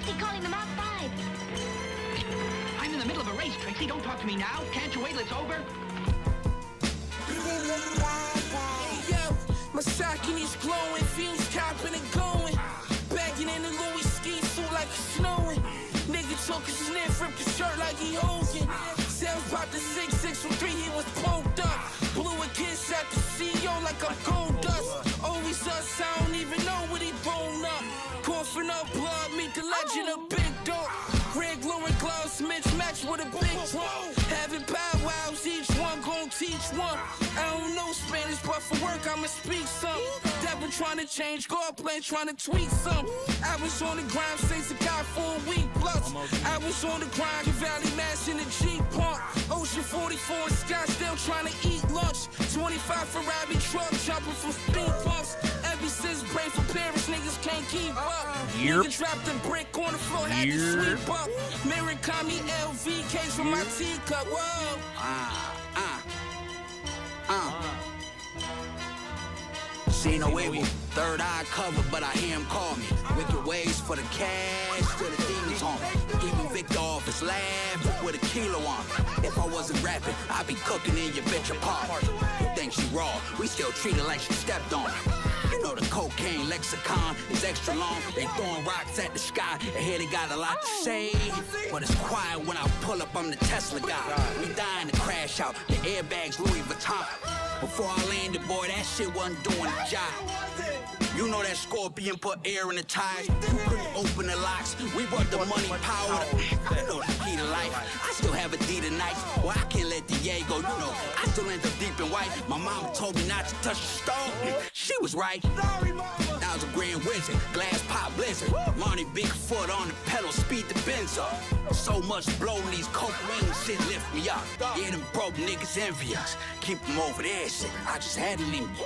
Trixie calling them out 5. I'm in the middle of a race, Trixie. Don't talk to me now. Can't you wait till it's over? Hey, yo, my Saucony's glowing, fumes copping and going. Bagging in the Louis ski suit like it's snowing. Nigga took a sniff, ripped his shirt like he Hogan. Sales about the 6'6" from 3, he was poked up. Blew a kiss at the CEO like I'm gold dust. Always us, I don't even know what he blown up. Coughing up blood, meet the legend of Big Dog. Red glowing gloves, mismatched with a big drum. Having powwows, each one gon' teach one. I don't know Spanish, but for work I'ma speak some. Devil trying to change, God plan trying to tweak some. I was on the grind, since the guy for a week plus. I was on the grind, Valley Mass in the Jeep Park. Ocean 44 in Scottsdale trying to eat lunch. 25 Ferrari truck jumping from speed bumps. Ever since Brain for Paris, niggas can't keep up. Nigga dropped a brick on the floor, had to sweep up. Mirror me LV case from my teacup. Whoa. See no evil, third eye covered, but I hear him call me. Wicked ways for the cash, till the demons haunt me. Even Victor off his lab with a kilo on me. If I wasn't rapping, I'd be cooking in your bitch apart. You think she raw, we still treat her like she stepped on me. You know the cocaine lexicon is extra long. They throwing rocks at the sky, and here they got a lot to say. But it's quiet when I pull up, I'm the Tesla guy. We dying to crash out, the airbags Louis Vuitton. Before I landed, boy, that shit wasn't doing the job. You know that Scorpion put air in the tires. You couldn't open the locks. We brought the money power. I know the key to life. I still have Adidas nights. Well, I can't let the yay go. You know, I still end up deep in white. My mama told me not to touch the stove. She was right. I was a grand wizard, glass pop blizzard. Money Bigfoot on the pedal, speed the Benz up. So much blow in these coke wings, shit lift me up. Yeah, them broke niggas envy us. Keep them over there, shit. I just had to leave me.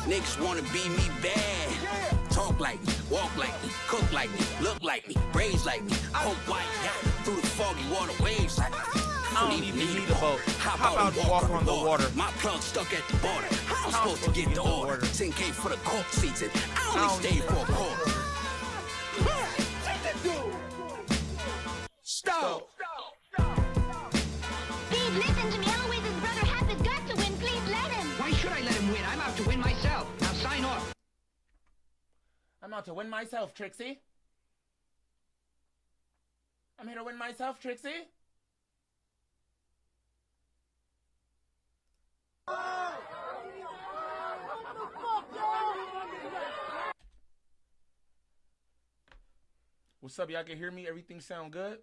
Niggas wanna be me bad. Talk like me, walk like me, cook like me, look like me, braids like me. Hope white, yeah, through the foggy water waves like me. I don't even need a boat. Hop out and walk on the water. My plug stuck at the border. How I'm supposed to get the order? 10K for the court seats and I only stayed for a quarter. Stop! Steve, listen to me. Always his brother Hap has got to win. Please let him. Why should I let him win? I'm out to win myself. Now sign off. I'm out to win myself, Trixie. I'm here to win myself, Trixie. What's up? Y'all can hear me? Everything sound good?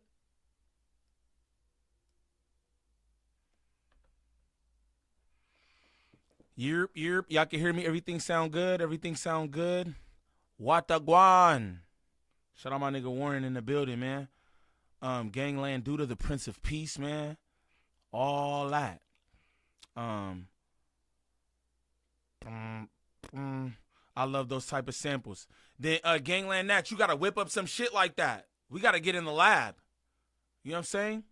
Yerp. Y'all can hear me? Everything sound good? Everything sound good? Watagwan. Shout out my nigga Warren in the building, man. Gangland Duda, the Prince of Peace, man. All that. I love those type of samples. Then Gangland Nat, you gotta whip up some shit like that. We gotta get in the lab. You know what I'm saying?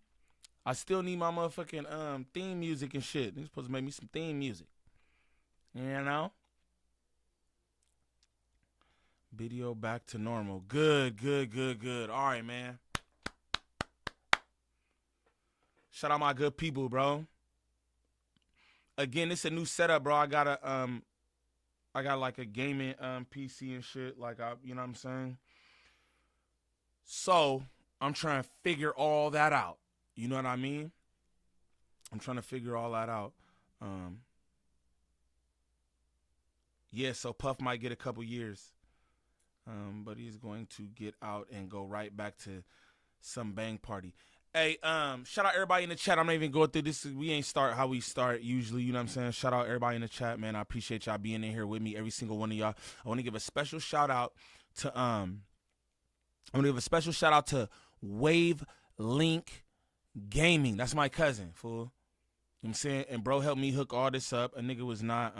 I still need my motherfucking theme music and shit. They're supposed to make me some theme music. You know? Video back to normal. Good. All right, man. Shout out my good people, bro. Again, it's a new setup, bro. I got like a gaming PC and shit. Like you know what I'm saying? So I'm trying to figure all that out. You know what I mean? I'm trying to figure all that out. Yeah, so Puff might get a couple years. But he's going to get out and go right back to some bang party. Hey, shout out everybody in the chat. I'm not even going through this. We ain't start how we start usually, you know what I'm saying? Shout out everybody in the chat, man. I appreciate y'all being in here with me, every single one of y'all. I want to give a special shout out to Wave Link Gaming. That's my cousin, fool. You know what I'm saying? And bro helped me hook all this up. A nigga was not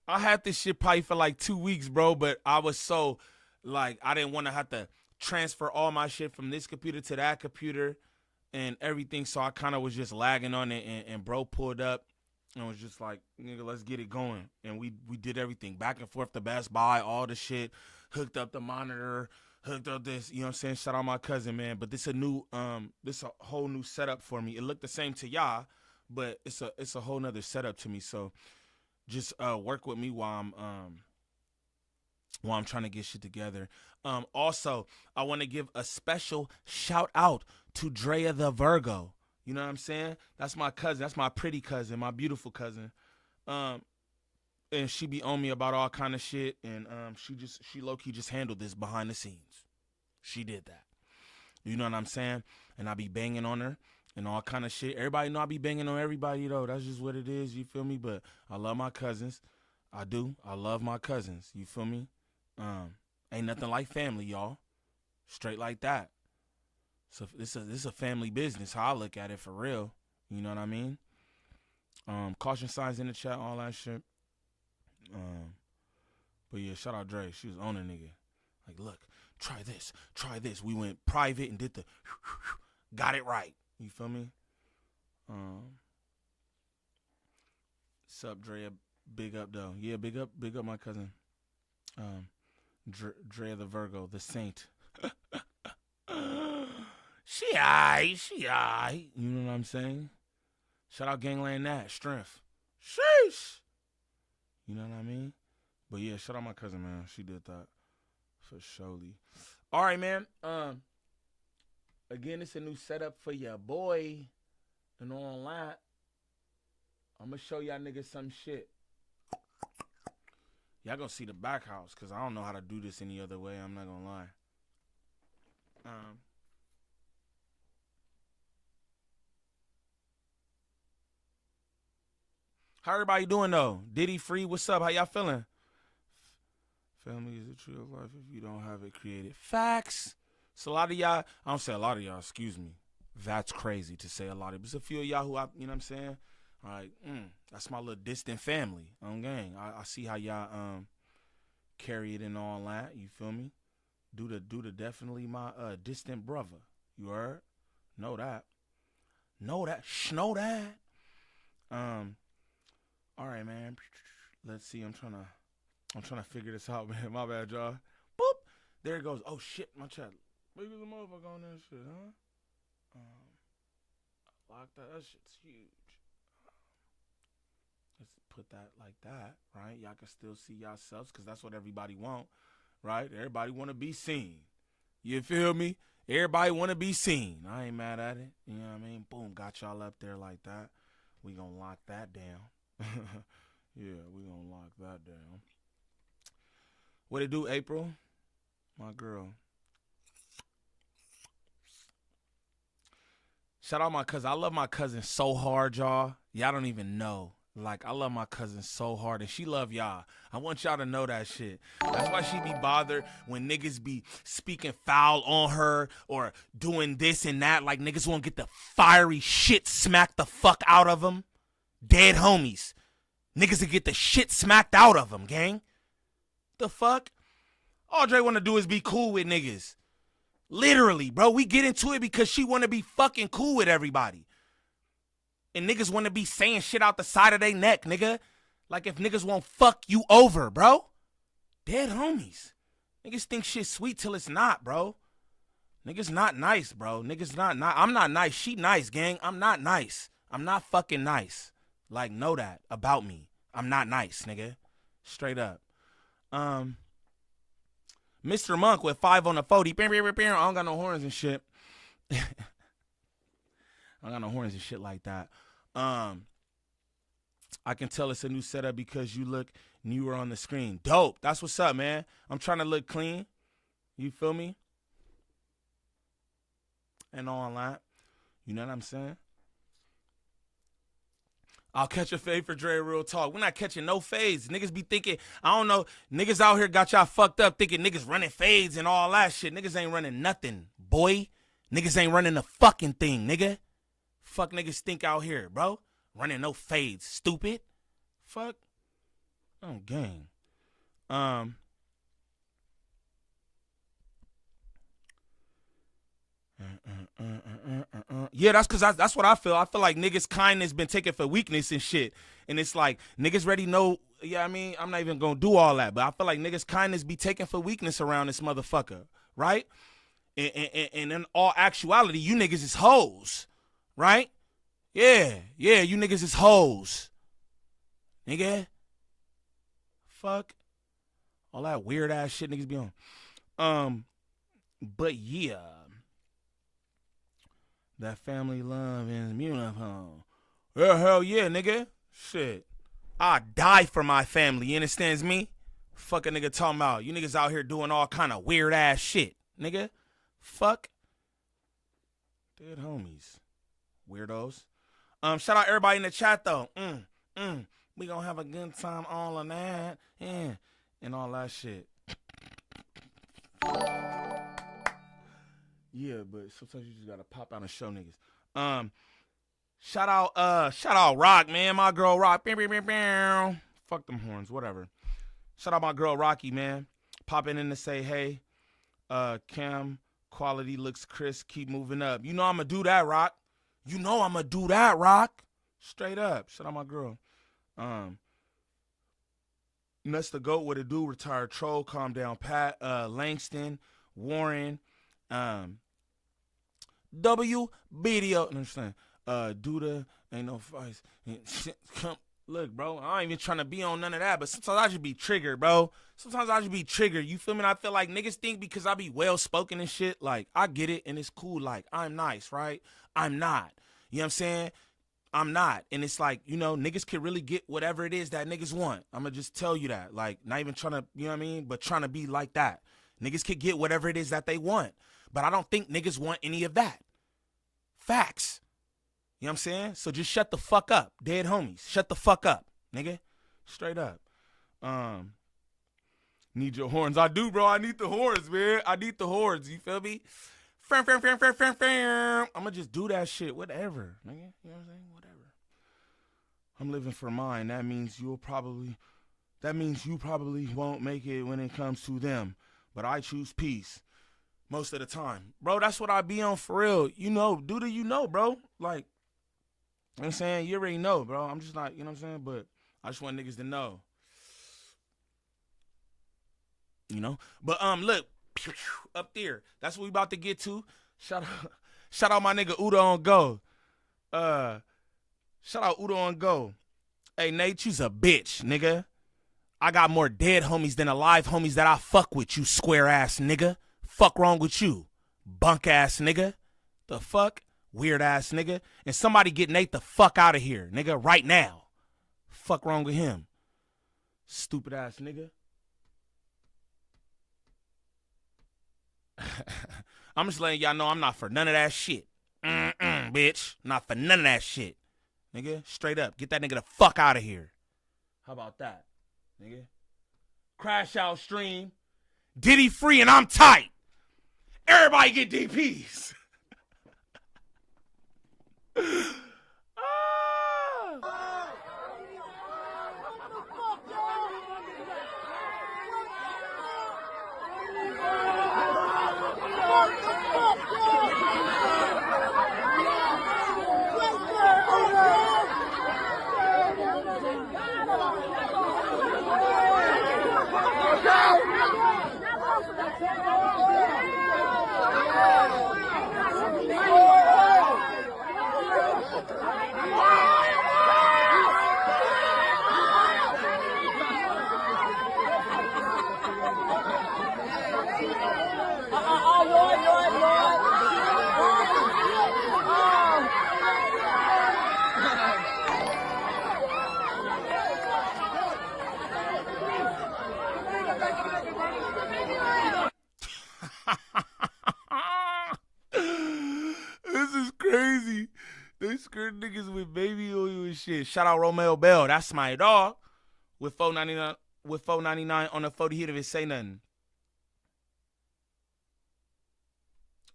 I had this shit probably for like 2 weeks, bro, but I was so like I didn't want to have to transfer all my shit from this computer to that computer and everything, so I kind of was just lagging on it, and bro pulled up And it was just like, nigga, let's get it going. And we did everything. Back and forth to Best Buy, all the shit. Hooked up the monitor, hooked up this, you know what I'm saying? Shout out my cousin, man. But this a whole new setup for me. It looked the same to y'all, but it's a whole nother setup to me. So just work with me while I'm trying to get shit together. Also, I want to give a special shout out to Drea the Virgo. You know what I'm saying? That's my cousin. That's my pretty cousin, my beautiful cousin. And she be on me about all kind of shit. And she low-key just handled this behind the scenes. She did that. You know what I'm saying? And I be banging on her and all kind of shit. Everybody know I be banging on everybody, though. That's just what it is. You feel me? But I love my cousins. I do. I love my cousins. You feel me? Ain't nothing like family, y'all. Straight like that. So this is a family business, how I look at it for real. You know what I mean? Caution signs in the chat, all that shit. But yeah, shout out Dre. She was on a nigga. Like, look, try this, try this. We went private and did the got it right. You feel me? Sup, Dre? Big up though. Yeah, big up my cousin. Dre the Virgo, the saint. She aight. You know what I'm saying? Shout out Gvnglvnd Niem, strength. Sheesh. You know what I mean? But yeah, shout out my cousin, man. She did that for surely. All right, man. Again, it's a new setup for your boy. And all that, I'm gonna show y'all niggas some shit. Y'all gonna see the back house, cause I don't know how to do this any other way. I'm not gonna lie. How everybody doing though? Diddy free, what's up? How y'all feeling? Family is a tree of life if you don't have it created. Facts. It's a lot of y'all. I don't say a lot of y'all, excuse me. That's crazy to say a lot of. There's a few of y'all who you know what I'm saying? Like, that's my little distant family. Gang. I see how y'all carry it and all that. You feel me? Do the definitely my distant brother. You heard? Know that. Know that. Know that. All right, man. Let's see. I'm trying to figure this out, man. My bad, y'all. Boop. There it goes. Oh shit, my chat. Look at the motherfucker on that shit, huh? Lock that. That shit's huge. Let's put that like that, right? Y'all can still see yourselves, because that's what everybody want, right? Everybody want to be seen. You feel me? Everybody want to be seen. I ain't mad at it. You know what I mean? Boom, got y'all up there like that. We gonna lock that down. Yeah, we gonna lock that down. What it do, April? My girl. Shout out my cousin. I love my cousin so hard, y'all. Y'all don't even know. Like, I love my cousin so hard, and she love y'all. I want y'all to know that shit. That's why she be bothered when niggas be speaking foul on her or doing this and that. Like, niggas won't get the fiery shit smacked the fuck out of them. Dead homies. Niggas will get the shit smacked out of them, gang. The fuck? All Dre want to do is be cool with niggas. Literally, bro. We get into it because she want to be fucking cool with everybody. And niggas want to be saying shit out the side of their neck, nigga. Like if niggas won't fuck you over, bro. Dead homies. Niggas think shit sweet till it's not, bro. Niggas not nice, bro. Niggas not nice. I'm not nice. She nice, gang. I'm not nice. I'm not fucking nice. Like, know that about me. I'm not nice, nigga. Straight up. Mr. Monk with 5 on the 40. I don't got no horns and shit. I don't got no horns and shit like that. I can tell it's a new setup because you look newer on the screen. Dope. That's what's up, man. I'm trying to look clean. You feel me? And all that. You know what I'm saying? I'll catch a fade for Dre, real talk. We're not catching no fades. Niggas be thinking, I don't know, niggas out here got y'all fucked up thinking niggas running fades and all that shit. Niggas ain't running nothing, boy. Niggas ain't running a fucking thing, nigga. Fuck niggas think out here, bro. Running no fades, stupid. Fuck. Oh, gang. Yeah, that's because that's what I feel. I feel like niggas' kindness been taken for weakness and shit. And it's like, niggas already know, I mean, I'm not even going to do all that, but I feel like niggas kindness be taken for weakness around this motherfucker, right? And in all actuality, you niggas is hoes, right? Yeah, you niggas is hoes. Nigga. Fuck. All that weird ass shit niggas be on. But yeah. That family love is beautiful. Yeah, hell yeah, nigga. Shit. I die for my family, you understands me? Fuck a nigga talking about. You niggas out here doing all kind of weird ass shit, nigga. Fuck. Dead homies. Weirdos. Shout out everybody in the chat though. We gonna have a good time, all of that. Yeah. And all that shit. Yeah, but sometimes you just gotta pop out and show niggas. Shout out Rock, man. My girl Rock. Fuck them horns, whatever. Shout out my girl Rocky, man. Popping in to say, hey, Cam, quality looks crisp. Keep moving up. You know I'm gonna do that, Rock. You know I'm gonna do that, Rock. Straight up. Shout out my girl. Nuts the GOAT, what it do? Retired troll. Calm down, Pat. Langston, Warren, W, video. Understand? Duda, ain't no fights. Look, bro, I ain't even trying to be on none of that, but sometimes I just be triggered, bro. Sometimes I just be triggered. You feel me? And I feel like niggas think because I be well-spoken and shit, like, I get it, and it's cool. Like, I'm nice, right? I'm not. You know what I'm saying? I'm not. And it's like, you know, niggas can really get whatever it is that niggas want. I'm going to just tell you that. Like, not even trying to, you know what I mean? But trying to be like that. Niggas can get whatever it is that they want. But I don't think niggas want any of that. Facts. You know what I'm saying? So just shut the fuck up. Dead homies. Shut the fuck up, nigga. Straight up. Need your horns. I do, bro. I need the horns, man. I need the horns. You feel me? I'm gonna just do that shit. Whatever, nigga. You know what I'm saying? Whatever. I'm living for mine. That means you probably won't make it when it comes to them. But I choose peace most of the time. Bro, that's what I be on for real. You know, you know, bro. Like, you know what I'm saying? You already know, bro. I'm just not, you know what I'm saying? But I just want niggas to know. You know? But look, up there. That's what we about to get to. Shout out my nigga Udo on Go. Shout out Udo on Go. Hey, Nate, you's a bitch, nigga. I got more dead homies than alive homies that I fuck with, you square ass nigga. Fuck wrong with you, bunk ass nigga. The fuck? Weird ass nigga. And somebody get Nate the fuck out of here, nigga, right now. Fuck wrong with him. Stupid ass nigga. I'm just letting y'all know I'm not for none of that shit. Bitch. Not for none of that shit. Nigga, straight up. Get that nigga the fuck out of here. How about that, nigga? Crash out stream. Diddy free and I'm tight. Everybody get DPs. They skirt niggas with baby oil and shit. Shout out Romeo Bell. That's my dog. With $4.99 on the 40 hit if it say nothing.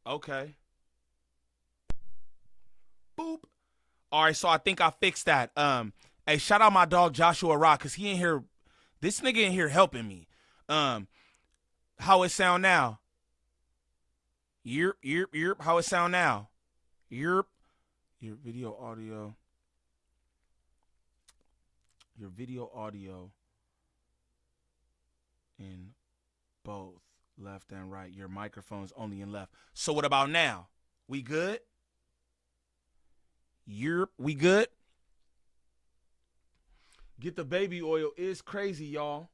Okay. Boop. All right, so I think I fixed that. Hey, shout out my dog Joshua Rock, cause he in here. This nigga in here helping me. How it sound now? Yerp. How it sound now? Yerp. Your video, audio. your video audio in both left and right. Your microphone's only in left. So what about now? We good? We good? Get the baby oil is crazy, y'all.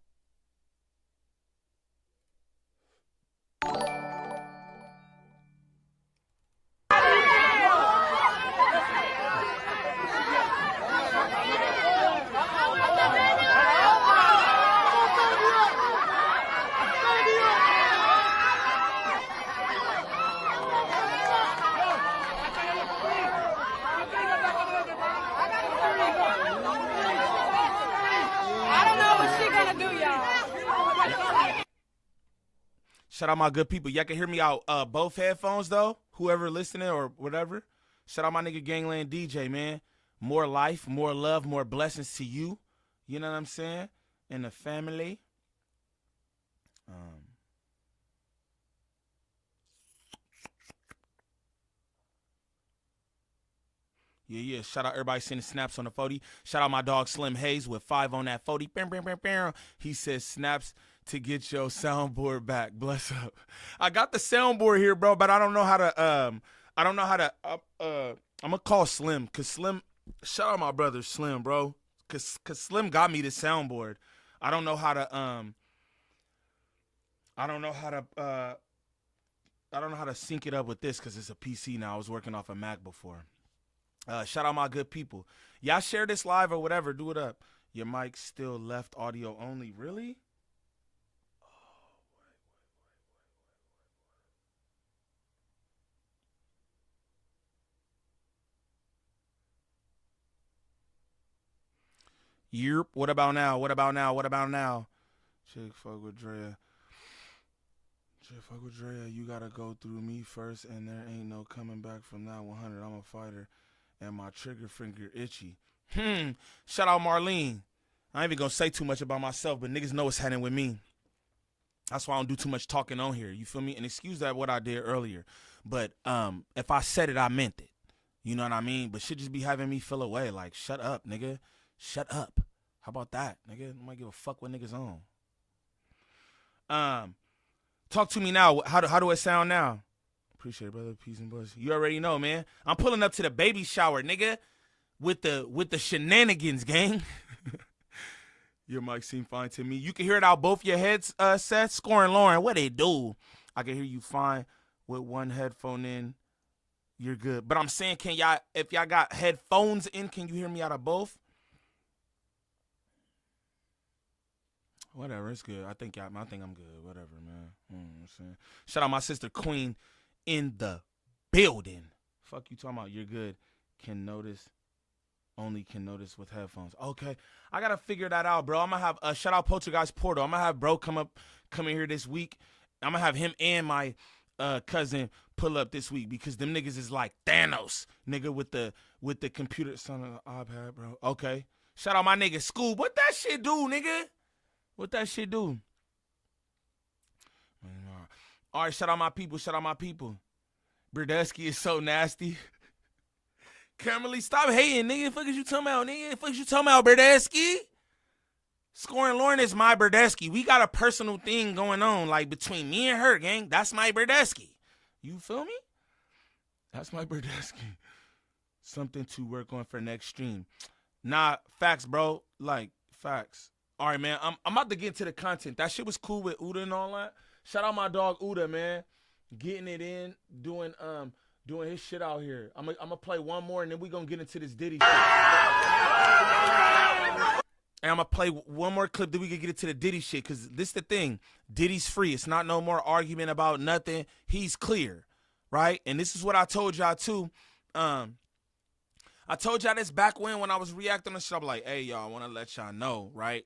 Shout out my good people. Y'all can hear me out both headphones, though. Whoever listening or whatever. Shout out my nigga Gangland DJ, man. More life, more love, more blessings to you. You know what I'm saying? And the family. Yeah. Shout out everybody sending snaps on the 40. Shout out my dog Slim Hayes with 5 on that 40. He says snaps to get your soundboard back. Bless up. I got the soundboard here, bro, but I don't know how to I'm gonna call Slim, cause Slim, shout out my brother Slim, bro. Cause Slim got me the soundboard. I don't know how to sync it up with this, cause it's a PC now. I was working off a Mac before. Shout out my good people. Y'all share this live or whatever. Do it up. Your mic still left audio only. Really? Yep. What about now? Chick, fuck with Drea. You gotta go through me first, and there ain't no coming back from that 100. I'm a fighter, and my trigger finger itchy. Shout out Marlene. I ain't even gonna say too much about myself, but niggas know what's happening with me. That's why I don't do too much talking on here. You feel me? And excuse that what I did earlier. But if I said it, I meant it. You know what I mean? But shit just be having me feel away. Like, shut up, nigga. Shut up. How about that, nigga? I might give a fuck what niggas on. Talk to me now. How do it sound now? Appreciate it, brother. Peace and blessings. You already know, man. I'm pulling up to the baby shower, nigga, with the shenanigans, gang. Your mic seem fine to me. You can hear it out both your heads, Seth. Scoring Lauren, what they do? I can hear you fine with one headphone in. You're good. But I'm saying, if y'all got headphones in, can you hear me out of both? Whatever, it's good. I think I'm good. Whatever, man. You know what I'm saying? Shout out my sister Queen in the building. Fuck you talking about? You're good. Only can notice with headphones. Okay, I gotta figure that out, bro. I'm gonna have shout out Poltergeist Portal. I'm gonna have bro come in here this week. I'm gonna have him and my cousin pull up this week, because them niggas is like Thanos, nigga, with the computer. Son of the iPad, bro. Okay. Shout out my nigga Scoob. What that shit do, nigga? What that shit do? All right, shout out my people. Berdusky is so nasty. Kimberly, stop hating, nigga. Fuck is you talking about, nigga? Fuck is you talking about, Berdusky? Scoring Lauren is my Berdusky. We got a personal thing going on, like, between me and her, gang. That's my Berdusky. You feel me? That's my Berdusky. Something to work on for next stream. Nah, facts, bro. Like, facts. All right, man. I'm about to get into the content. That shit was cool with Uda and all that. Shout out my dog Uda, man. Getting it in, doing his shit out here. I'm gonna play one more, and then we gonna get into this Diddy shit. And I'm gonna play one more clip, then we can get into the Diddy shit, because this the thing. Diddy's free. It's not no more argument about nothing. He's clear, right? And this is what I told y'all too. I told y'all this back when I was reacting to shit. I'm like, hey, y'all, I want to let y'all know, right?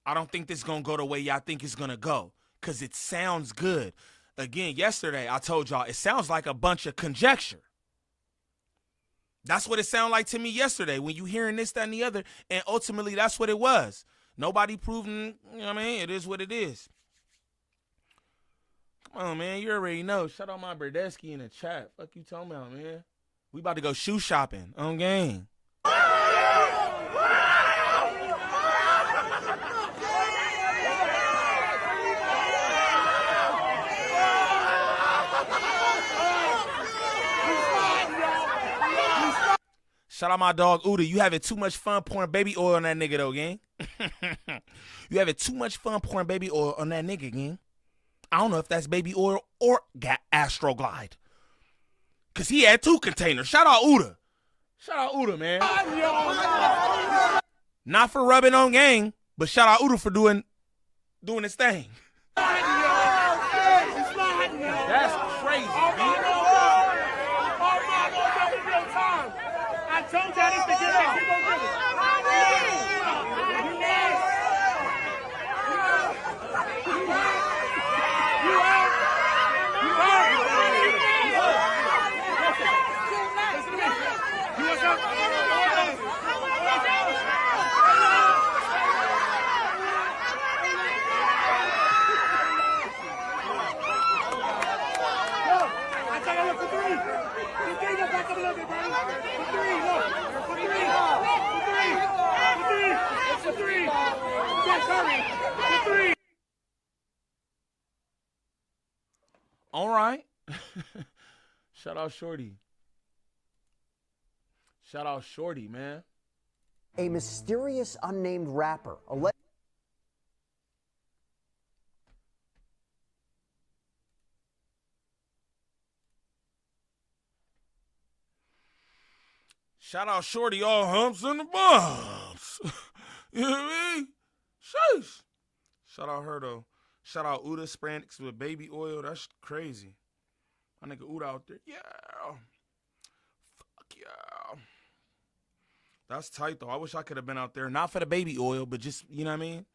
I don't think this going to go the way y'all think it's going to go, because it sounds good. Again, yesterday, I told y'all, it sounds like a bunch of conjecture. That's what it sounded like to me yesterday when you hearing this, that, and the other, and ultimately that's what it was. Nobody proving, you know what I mean? It is what it is. Come on, man. You already know. Shout out my Berdesky in the chat. Fuck you talking about, man. We about to go shoe shopping on game. Shout out my dog Uda. You having too much fun pouring baby oil on that nigga though, gang. You having too much fun pouring baby oil on that nigga, gang. I don't know if that's baby oil or Astroglide. Cause he had 2 containers. Shout out Uda. Shout out Uda, man. Not for rubbing on gang, but shout out Uda for doing his thing. That's crazy, man. I told y'all this to get out. All right. Shout out Shorty. Shout out Shorty, man. A mysterious unnamed rapper. Shout out Shorty, all humps and the bumps. You know what I mean? Sheesh. Shout out her, though. Shout out Uda Sprantix with baby oil. That's crazy. My nigga Uda out there. Yeah. Fuck yeah. That's tight, though. I wish I could have been out there. Not for the baby oil, but just, you know what I mean?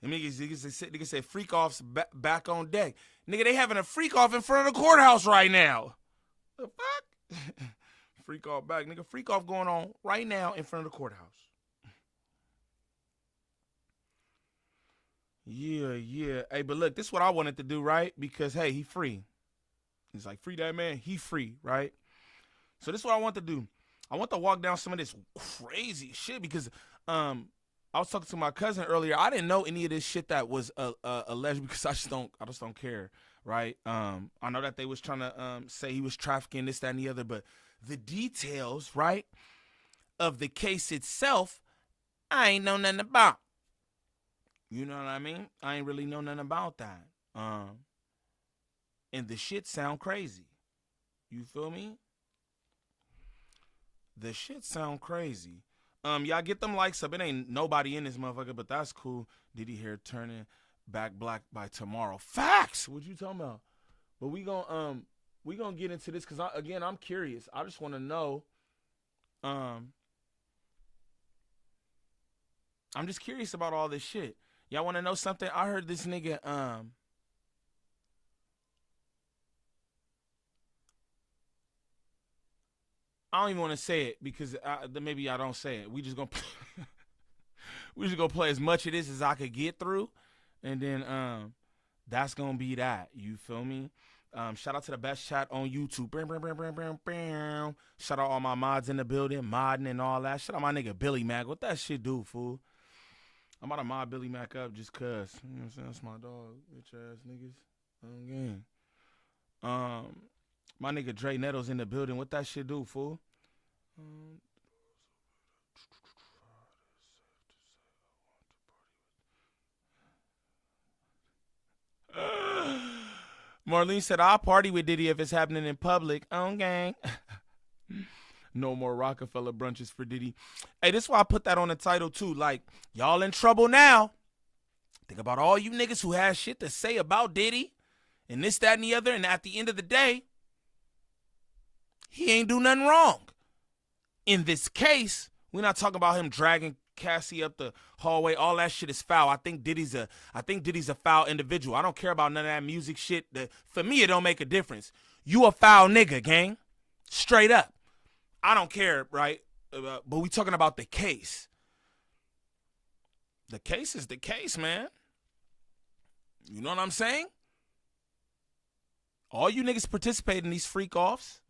Niggas say freak offs back on deck. Nigga, they having a freak off in front of the courthouse right now. The fuck? Freak off back. Nigga, freak off going on right now in front of the courthouse. Yeah. Hey, but look, this is what I wanted to do, right? Because, hey, he free. He's like, free that man. He free, right? So this is what I want to do. I want to walk down some of this crazy shit because I was talking to my cousin earlier. I didn't know any of this shit that was alleged because I just don't care, right? I know that they was trying to say he was trafficking, this, that, and the other, but the details, right, of the case itself, I ain't know nothing about. You know what I mean? I ain't really know nothing about that. And the shit sound crazy. You feel me? The shit sound crazy. Y'all get them likes up. It ain't nobody in this motherfucker, but that's cool. Diddy hair turning back black by tomorrow. Facts! What you talking about? But we gonna get into this because I'm curious. I just want to know. I'm just curious about all this shit. Y'all want to know something? I heard this nigga I don't even want to say it because maybe I don't say it. We just gonna play as much of this as I could get through, and then that's gonna be that. You feel me? Shout out to the best chat on YouTube. Shout out all my mods in the building, modding and all that. Shout out my nigga Billy Mac. What that shit do, fool? I'm about to mod Billy Mac up just cuz. You know what I'm saying? That's my dog. Bitch ass niggas. Again. My nigga Dre Nettles in the building. What that shit do, fool? Marlene said, I'll party with Diddy if it's happening in public. Gang. No more Rockefeller brunches for Diddy. Hey, this is why I put that on the title, too. Like, y'all in trouble now. Think about all you niggas who have shit to say about Diddy and this, that, and the other. And at the end of the day, he ain't do nothing wrong. In this case, we're not talking about him dragging Cassie up the hallway. All that shit is foul. I think Diddy's a foul individual. I don't care about none of that music shit. For me, it don't make a difference. You a foul nigga, gang. Straight up. I don't care, right? But we talking about the case. The case is the case, man. You know what I'm saying? All you niggas participate in these freak offs.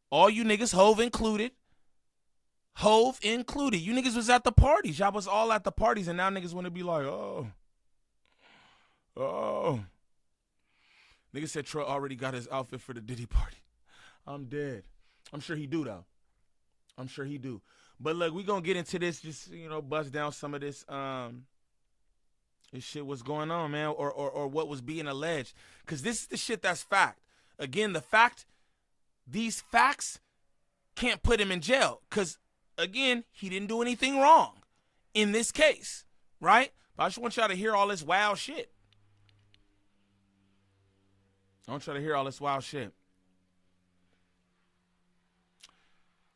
All you niggas, Hove included. Hove included. You niggas was at the parties. Y'all was all at the parties, and now niggas want to be like, oh. Niggas said Troy already got his outfit for the Diddy party. I'm dead. I'm sure he do, though. I'm sure he do. But look, we gonna get into this, just, you know, bust down some of this this shit, what's going on, man, or what was being alleged. Because this is the shit that's fact. Again, these facts can't put him in jail. Because, again, he didn't do anything wrong in this case, right? But I just want y'all to hear all this wild shit. I want y'all to hear all this wild shit.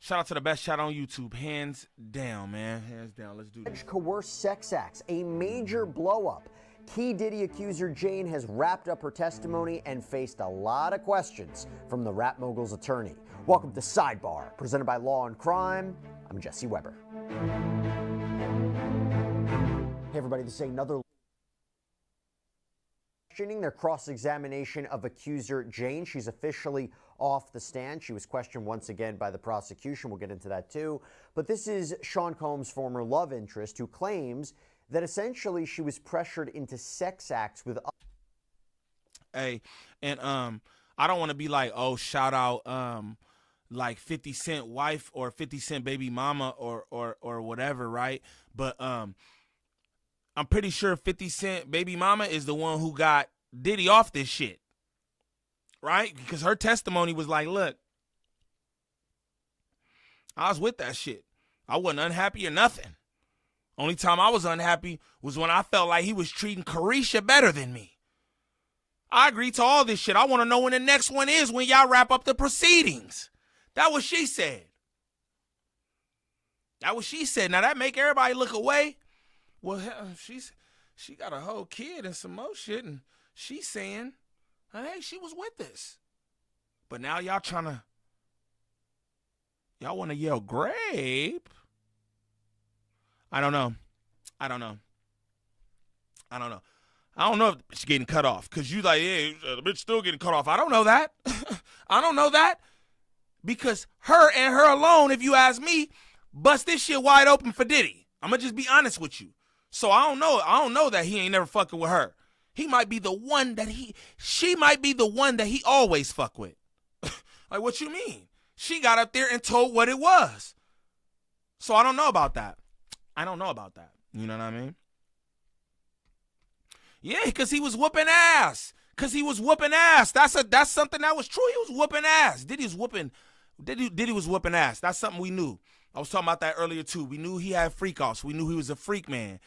Shout out to the best chat on YouTube. Hands down, man. Hands down. Let's do this. Coerced sex acts, a major blow-up. Key Diddy accuser Jane has wrapped up her testimony and faced a lot of questions from the rap mogul's attorney. Welcome to Sidebar, presented by Law and Crime. I'm Jesse Weber. Hey everybody, this is another their cross-examination of accuser Jane. She's officially off the stand. She was questioned once again by the prosecution. We'll get into that too. But this is Sean Combs' former love interest, who claims that essentially she was pressured into sex acts with. Hey, and I don't want to be like, oh, shout out like 50 Cent wife or 50 Cent baby mama or whatever, right? But I'm pretty sure 50 Cent baby mama is the one who got Diddy off this shit, right? Because her testimony was like, look, I was with that shit. I wasn't unhappy or nothing. Only time I was unhappy was when I felt like he was treating Carisha better than me. I agree to all this shit. I want to know when the next one is, when y'all wrap up the proceedings. That was she said. That was she said. Now that make everybody look away. Well, hell, she got a whole kid and some more shit, and she's saying, hey, she was with this. But now y'all want to yell grape? I don't know. I don't know if she's getting cut off, because you like, yeah, the bitch still getting cut off. I don't know that. I don't know that. Because her and her alone, if you ask me, bust this shit wide open for Diddy. I'm going to just be honest with you. So I don't know that he ain't never fucking with her. He might be the one that she might be the one that he always fuck with. Like, what you mean? She got up there and told what it was. So I don't know about that. I don't know about that. You know what I mean? Yeah, because he was whooping ass. That's something that was true. He was whooping ass. Diddy was whooping ass. That's something we knew. I was talking about that earlier too. We knew he had freak offs. We knew he was a freak man.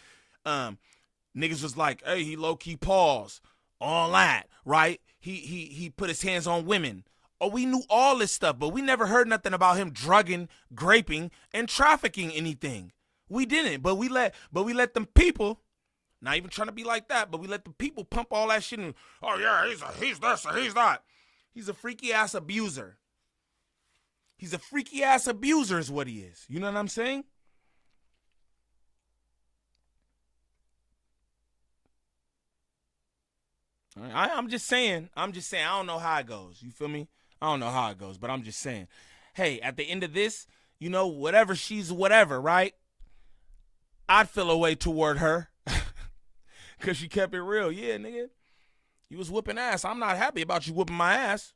Niggas was like, hey, he low key paused, all that, right? He put his hands on women. Oh, we knew all this stuff, but we never heard nothing about him drugging, graping, and trafficking anything. We didn't, but we let them people, not even trying to be like that, but we let the people pump all that shit in. Oh yeah, he's this or he's that. He's a freaky ass abuser. He's a freaky ass abuser is what he is. You know what I'm saying? I'm just saying. I don't know how it goes. You feel me? I don't know how it goes, but I'm just saying. Hey, at the end of this, you know, whatever she's whatever, right? I'd feel a way toward her. Because she kept it real. Yeah, nigga. You was whooping ass. I'm not happy about you whooping my ass.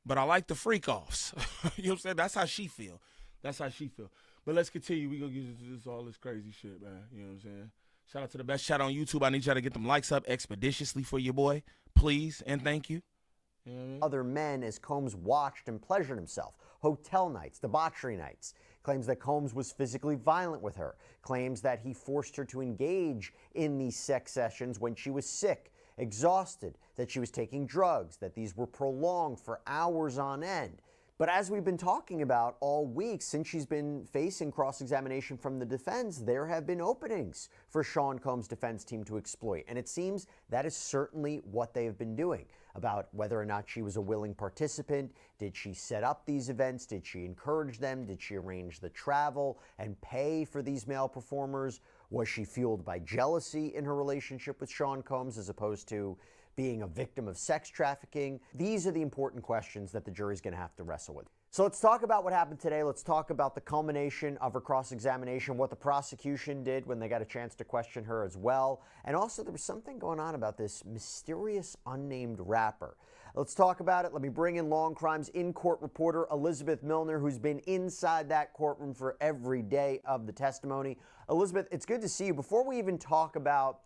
But I like the freak offs. You know what I'm saying? That's how she feel. But let's continue. We gonna get into this, all this crazy shit, man. You know what I'm saying? Shout out to the best chat on YouTube. I need y'all to get them likes up expeditiously for your boy. Please and thank you. You know what I mean? Other men as Combs watched and pleasured himself. Hotel nights, debauchery nights. Claims that Combs was physically violent with her. Claims that he forced her to engage in these sex sessions when she was sick, exhausted, that she was taking drugs, that these were prolonged for hours on end. But as we've been talking about all week since she's been facing cross-examination from the defense, there have been openings for Sean Combs' defense team to exploit. And it seems that is certainly what they have been doing. About whether or not she was a willing participant, did she set up these events, did she encourage them, did she arrange the travel and pay for these male performers? Was she fueled by jealousy in her relationship with Sean Combs as opposed to being a victim of sex trafficking? These are the important questions that the jury's going to have to wrestle with. So let's talk about what happened today. Let's talk about the culmination of her cross-examination, what the prosecution did when they got a chance to question her as well. And also there was something going on about this mysterious unnamed rapper. Let's talk about it. Let me bring in Law and Crime's in-court reporter, Elizabeth Milner, who's been inside that courtroom for every day of the testimony. Elizabeth, it's good to see you. Before we even talk about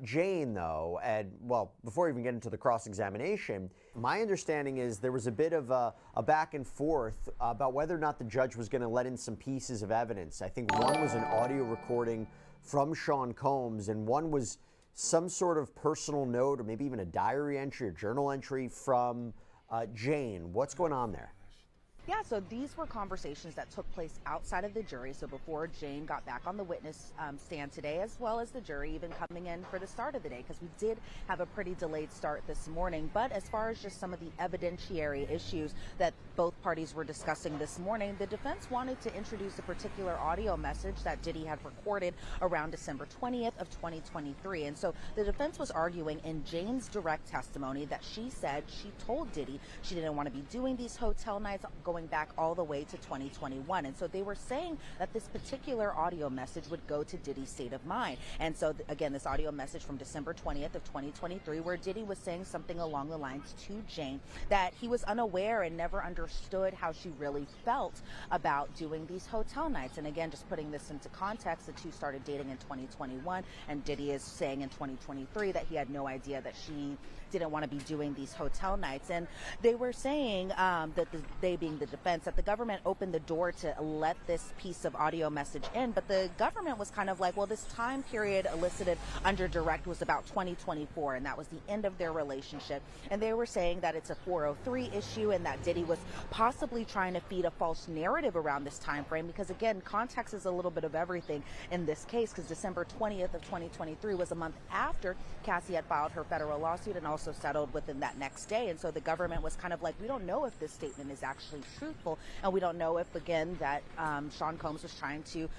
Jane, though, and, well, before we even get into the cross-examination, my understanding is there was a bit of a back and forth about whether or not the judge was going to let in some pieces of evidence. I think one was an audio recording from Sean Combs, and one was some sort of personal note or maybe even a diary entry or journal entry from Jane. What's going on there? Yeah, so these were conversations that took place outside of the jury. So before Jane got back on the witness stand today, as well as the jury even coming in for the start of the day, because we did have a pretty delayed start this morning. But as far as just some of the evidentiary issues that both parties were discussing this morning, the defense wanted to introduce a particular audio message that Diddy had recorded around December 20th of 2023. And so the defense was arguing in Jane's direct testimony that she said she told Diddy she didn't want to be doing these hotel nights going back all the way to 2021. And so they were saying that this particular audio message would go to Diddy's state of mind. And so again, this audio message from December 20th of 2023, where Diddy was saying something along the lines to Jane that he was unaware and never understood how she really felt about doing these hotel nights. And again, just putting this into context, the two started dating in 2021, and Diddy is saying in 2023 that he had no idea that she didn't want to be doing these hotel nights. And they were saying that they being the defense, that the government opened the door to let this piece of audio message in, but the government was kind of like, well, this time period elicited under direct was about 2024, and that was the end of their relationship. And they were saying that it's a 403 issue and that Diddy was possibly trying to feed a false narrative around this time frame, because again, context is a little bit of everything in this case, because December 20th of 2023 was a month after Cassie had filed her federal lawsuit and also settled within that next day. And so the government was kind of like, we don't know if this statement is actually truthful, and we don't know if, again, that Sean Combs was trying to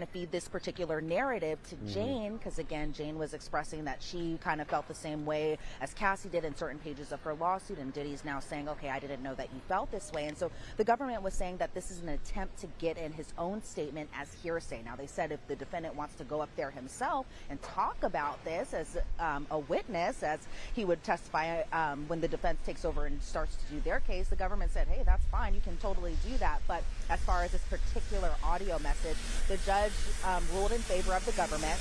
feed this particular narrative to Jane, because again, Jane was expressing that she kind of felt the same way as Cassie did in certain pages of her lawsuit, and Diddy's now saying, okay, I didn't know that you felt this way. And so the government was saying that this is an attempt to get in his own statement as hearsay. Now, they said if the defendant wants to go up there himself and talk about this as a witness, as he would testify when the defense takes over and starts to do their case, the government said, hey, that's fine, you can totally do that. But as far as this particular audio message, the judge ruled in favor of the government,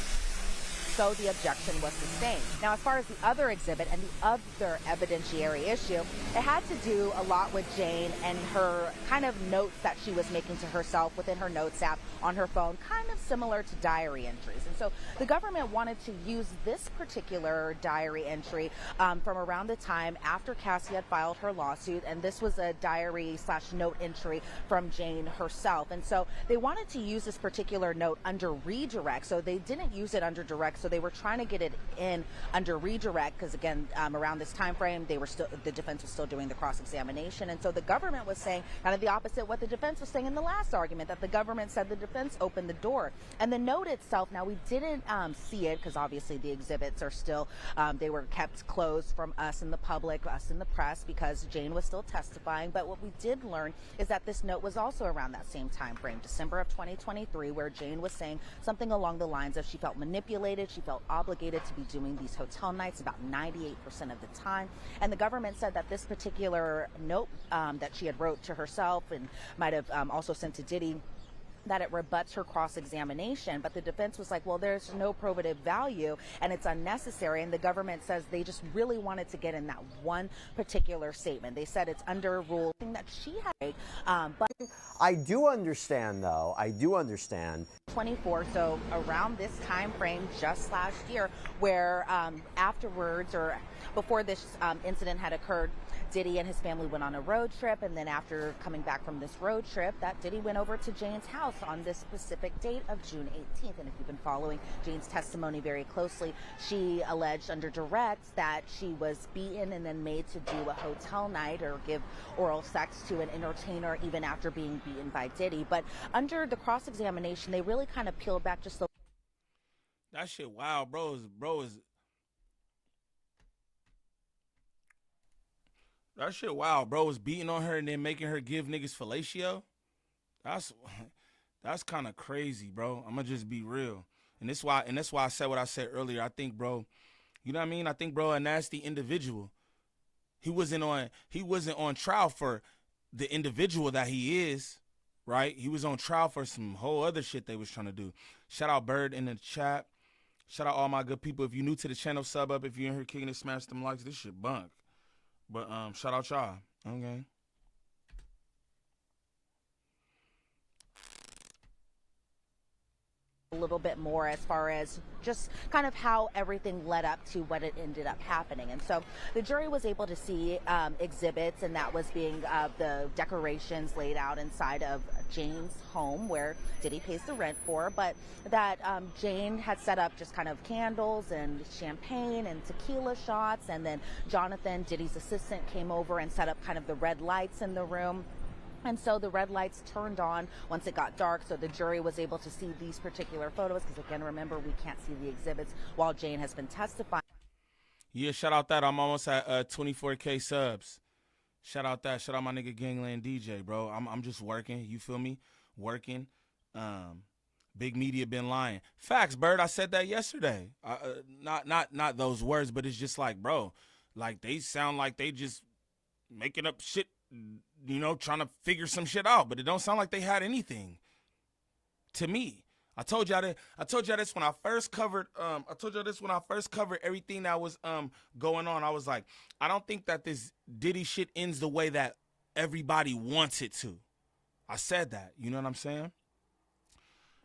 so the objection was sustained. Now, as far as the other exhibit and the other evidentiary issue, it had to do a lot with Jane and her kind of notes that she was making to herself within her notes app on her phone, kind of similar to diary entries. And so the government wanted to use this particular diary entry from around the time after Cassie had filed her lawsuit, and this was a diary/note entry from Jane herself. And so they wanted to use this particular note under redirect, so they didn't use it under direct. So they were trying to get it in under redirect because, again, around this time frame, the defense was still doing the cross-examination. And so the government was saying kind of the opposite what the defense was saying in the last argument, that the government said the defense opened the door. And the note itself, now we didn't see it because obviously the exhibits are still, they were kept closed from us in the public, us in the press, because Jane was still testifying. But what we did learn is that this note was also around that same time frame, December of 2023, where Jane was saying something along the lines of she felt manipulated, she felt obligated to be doing these hotel nights about 98% of the time. And the government said that this particular note that she had wrote to herself and might have also sent to Diddy, that it rebuts her cross-examination. But the defense was like, well, there's no probative value and it's unnecessary. And the government says they just really wanted to get in that one particular statement. They said it's under rule that she had. But I do understand, though. I do understand. 24, so around this time frame just last year, where afterwards or before this incident had occurred, Diddy and his family went on a road trip, and then after coming back from this road trip, that Diddy went over to Jane's house on this specific date of June 18th. And if you've been following Jane's testimony very closely, she alleged under direct that she was beaten and then made to do a hotel night or give oral sex to an entertainer even after being beaten by Diddy. But under the cross-examination, they really kind of peeled back just a That shit wild, bro. That shit wild, bro. Was beating on her and then making her give niggas fellatio. That's kind of crazy, bro. I'm gonna just be real. And that's why I said what I said earlier. I think, bro, you know what I mean? I think, bro, a nasty individual. He wasn't on trial for the individual that he is, right? He was on trial for some whole other shit they was trying to do. Shout out Bird in the chat. Shout out all my good people. If you're new to the channel, sub up. If you're in here kicking it, smash them likes. This shit bunk. But shout out y'all. Okay. A little bit more as far as just kind of how everything led up to what it ended up happening. And so the jury was able to see exhibits, and that was being the decorations laid out inside of Jane's home where Diddy pays the rent for, but that Jane had set up just kind of candles and champagne and tequila shots, and then Jonathan, Diddy's assistant, came over and set up kind of the red lights in the room. And so the red lights turned on once it got dark, so the jury was able to see these particular photos, because again, remember, we can't see the exhibits while Jane has been testifying. Yeah, shout out that. I'm almost at 24K subs. Shout out that. Shout out my nigga Gvnglvnd DJ, bro. I'm just working, you feel me? Working. Big media been lying. Facts, Bird, I said that yesterday. Not those words, but it's just like, bro, like they sound like they just making up shit, you know, trying to figure some shit out, but it don't sound like they had anything. To me, I told y'all this when I first covered. Everything that was going on. I was like, I don't think that this Diddy shit ends the way that everybody wants it to. I said that. You know what I'm saying?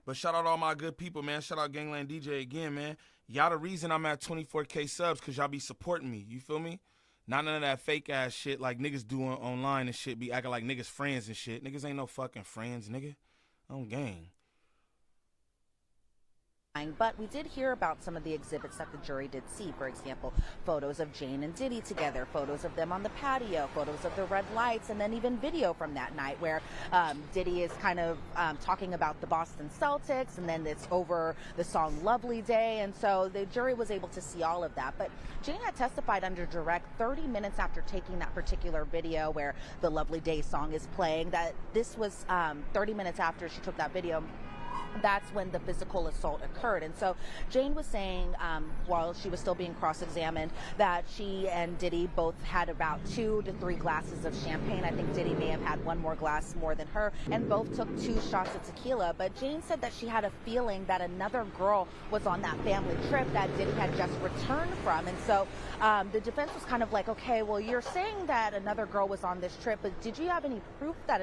But shout out all my good people, man. Shout out Gangland DJ again, man. Y'all the reason I'm at 24K subs, because y'all be supporting me. You feel me? Not none of that fake ass shit like niggas doing online and shit, be acting like niggas friends and shit. Niggas ain't no fucking friends, nigga. I'm gang. But we did hear about some of the exhibits that the jury did see. For example, photos of Jane and Diddy together, photos of them on the patio, photos of the red lights, and then even video from that night where Diddy is kind of talking about the Boston Celtics, and then it's over the song Lovely Day. And so the jury was able to see all of that. But Jane had testified under direct 30 minutes after taking that particular video where the Lovely Day song is playing, that this was 30 minutes after she took that video. That's when the physical assault occurred. And so Jane was saying, while she was still being cross-examined, that she and Diddy both had about 2 to 3 glasses of champagne. I think Diddy may have had one more glass more than her, and both took 2 shots of tequila. But Jane said that she had a feeling that another girl was on that family trip that Diddy had just returned from. And so the defense was kind of like, okay, well, you're saying that another girl was on this trip, but did you have any proof that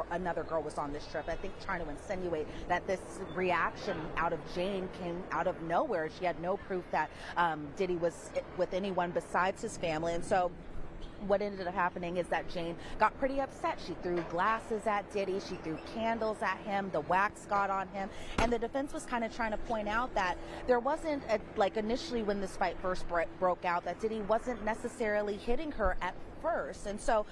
another girl was on this trip? I think trying to insinuate that this reaction out of Jane came out of nowhere. She had no proof that Diddy was with anyone besides his family. And so what ended up happening is that Jane got pretty upset. She threw glasses at Diddy. She threw candles at him. The wax got on him. And the defense was kind of trying to point out that there wasn't, like initially when this fight first broke out, that Diddy wasn't necessarily hitting her at first. And so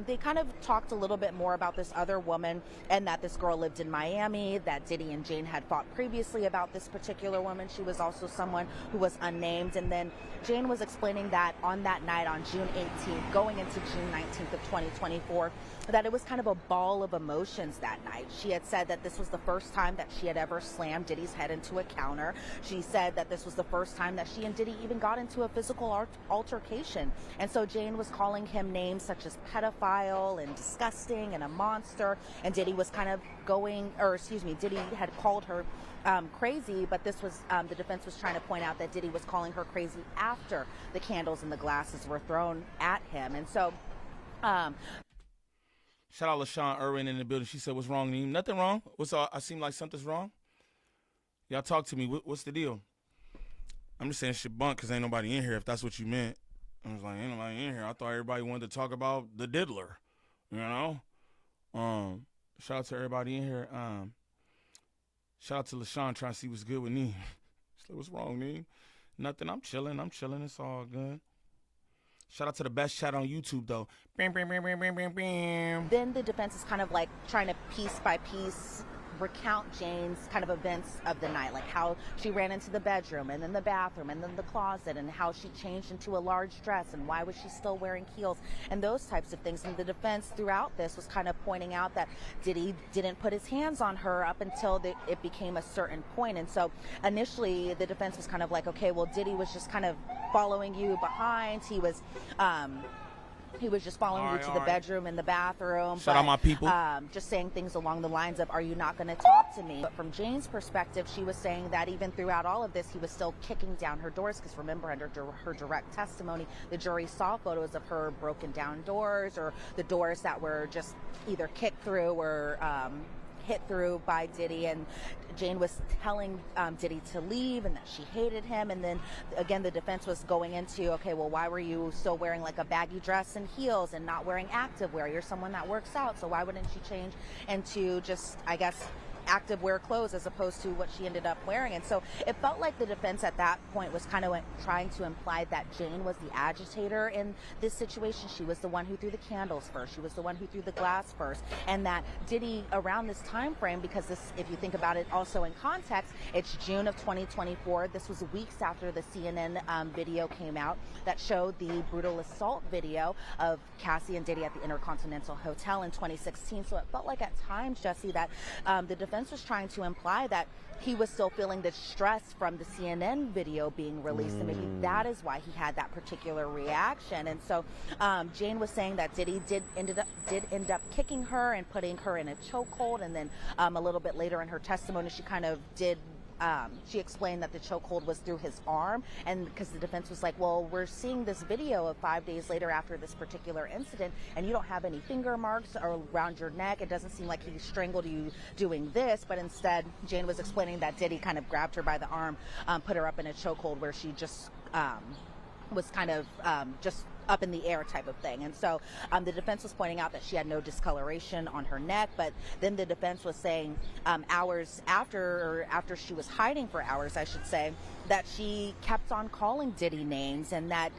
they kind of talked a little bit more about this other woman, and that this girl lived in Miami, that Diddy and Jane had fought previously about this particular woman. She was also someone who was unnamed. And then Jane was explaining that on that night, on June 18th, going into June 19th of 2024, that it was kind of a ball of emotions that night. She had said that this was the first time that she had ever slammed Diddy's head into a counter. She said that this was the first time that she and Diddy even got into a physical altercation. And so Jane was calling him names such as pedophile and disgusting and a monster. And Diddy was kind of Diddy had called her crazy, but this was, the defense was trying to point out that Diddy was calling her crazy after the candles and the glasses were thrown at him. And so, shout out LaShawn Irwin in the building. She said, "What's wrong, Niem?" Nothing wrong. I seem like something's wrong. Y'all talk to me. What's the deal? I'm just saying shit bunk because ain't nobody in here, if that's what you meant. I was like, ain't nobody in here. I thought everybody wanted to talk about the diddler, you know? Shout out to everybody in here. Shout out to LaShawn trying to see what's good with Niem. She said, "What's wrong, Niem?" Nothing. I'm chilling. It's all good. Shout out to the best chat on YouTube, though. Bam, bam, bam, bam, bam, bam, bam. Then the defense is kind of like trying to piece by piece recount Jane's kind of events of the night, like how she ran into the bedroom and then the bathroom and then the closet, and how she changed into a large dress and why was she still wearing heels and those types of things. And the defense throughout this was kind of pointing out that Diddy didn't put his hands on her up until it became a certain point. And so initially the defense was kind of like, okay, well, Diddy was just kind of following you behind. He was he was just following you to the bedroom and the bathroom. Shout out my people. Just saying things along the lines of, are you not going to talk to me? But from Jane's perspective, she was saying that even throughout all of this, he was still kicking down her doors. Because remember, under her direct testimony, the jury saw photos of her broken down doors, or the doors that were just either kicked through or hit through by Diddy, and Jane was telling Diddy to leave and that she hated him. And then again, the defense was going into, okay, well, why were you still wearing like a baggy dress and heels and not wearing activewear? You're someone that works out, so why wouldn't she change into just, I guess, activewear clothes as opposed to what she ended up wearing? And so it felt like the defense at that point was kind of trying to imply that Jane was the agitator in this situation. She was the one who threw the candles first. She was the one who threw the glass first. And that Diddy, around this time frame, because this, if you think about it also in context, it's June of 2024. This was weeks after the CNN video came out that showed the brutal assault video of Cassie and Diddy at the Intercontinental Hotel in 2016. So it felt like at times, Jesse, that the defense was trying to imply that he was still feeling the stress from the CNN video being released, and maybe that is why he had that particular reaction. And so Jane was saying that Diddy did end up kicking her and putting her in a chokehold, and then a little bit later in her testimony, she kind of did. She explained that the chokehold was through his arm, and because the defense was like, well, we're seeing this video of 5 days later after this particular incident, and you don't have any finger marks around your neck. It doesn't seem like he strangled you doing this, but instead, Jane was explaining that Diddy kind of grabbed her by the arm, put her up in a chokehold where she just was kind of just up in the air type of thing. And so the defense was pointing out that she had no discoloration on her neck, but then the defense was saying hours after, or after she was hiding for hours, I should say, that she kept on calling Diddy names, and that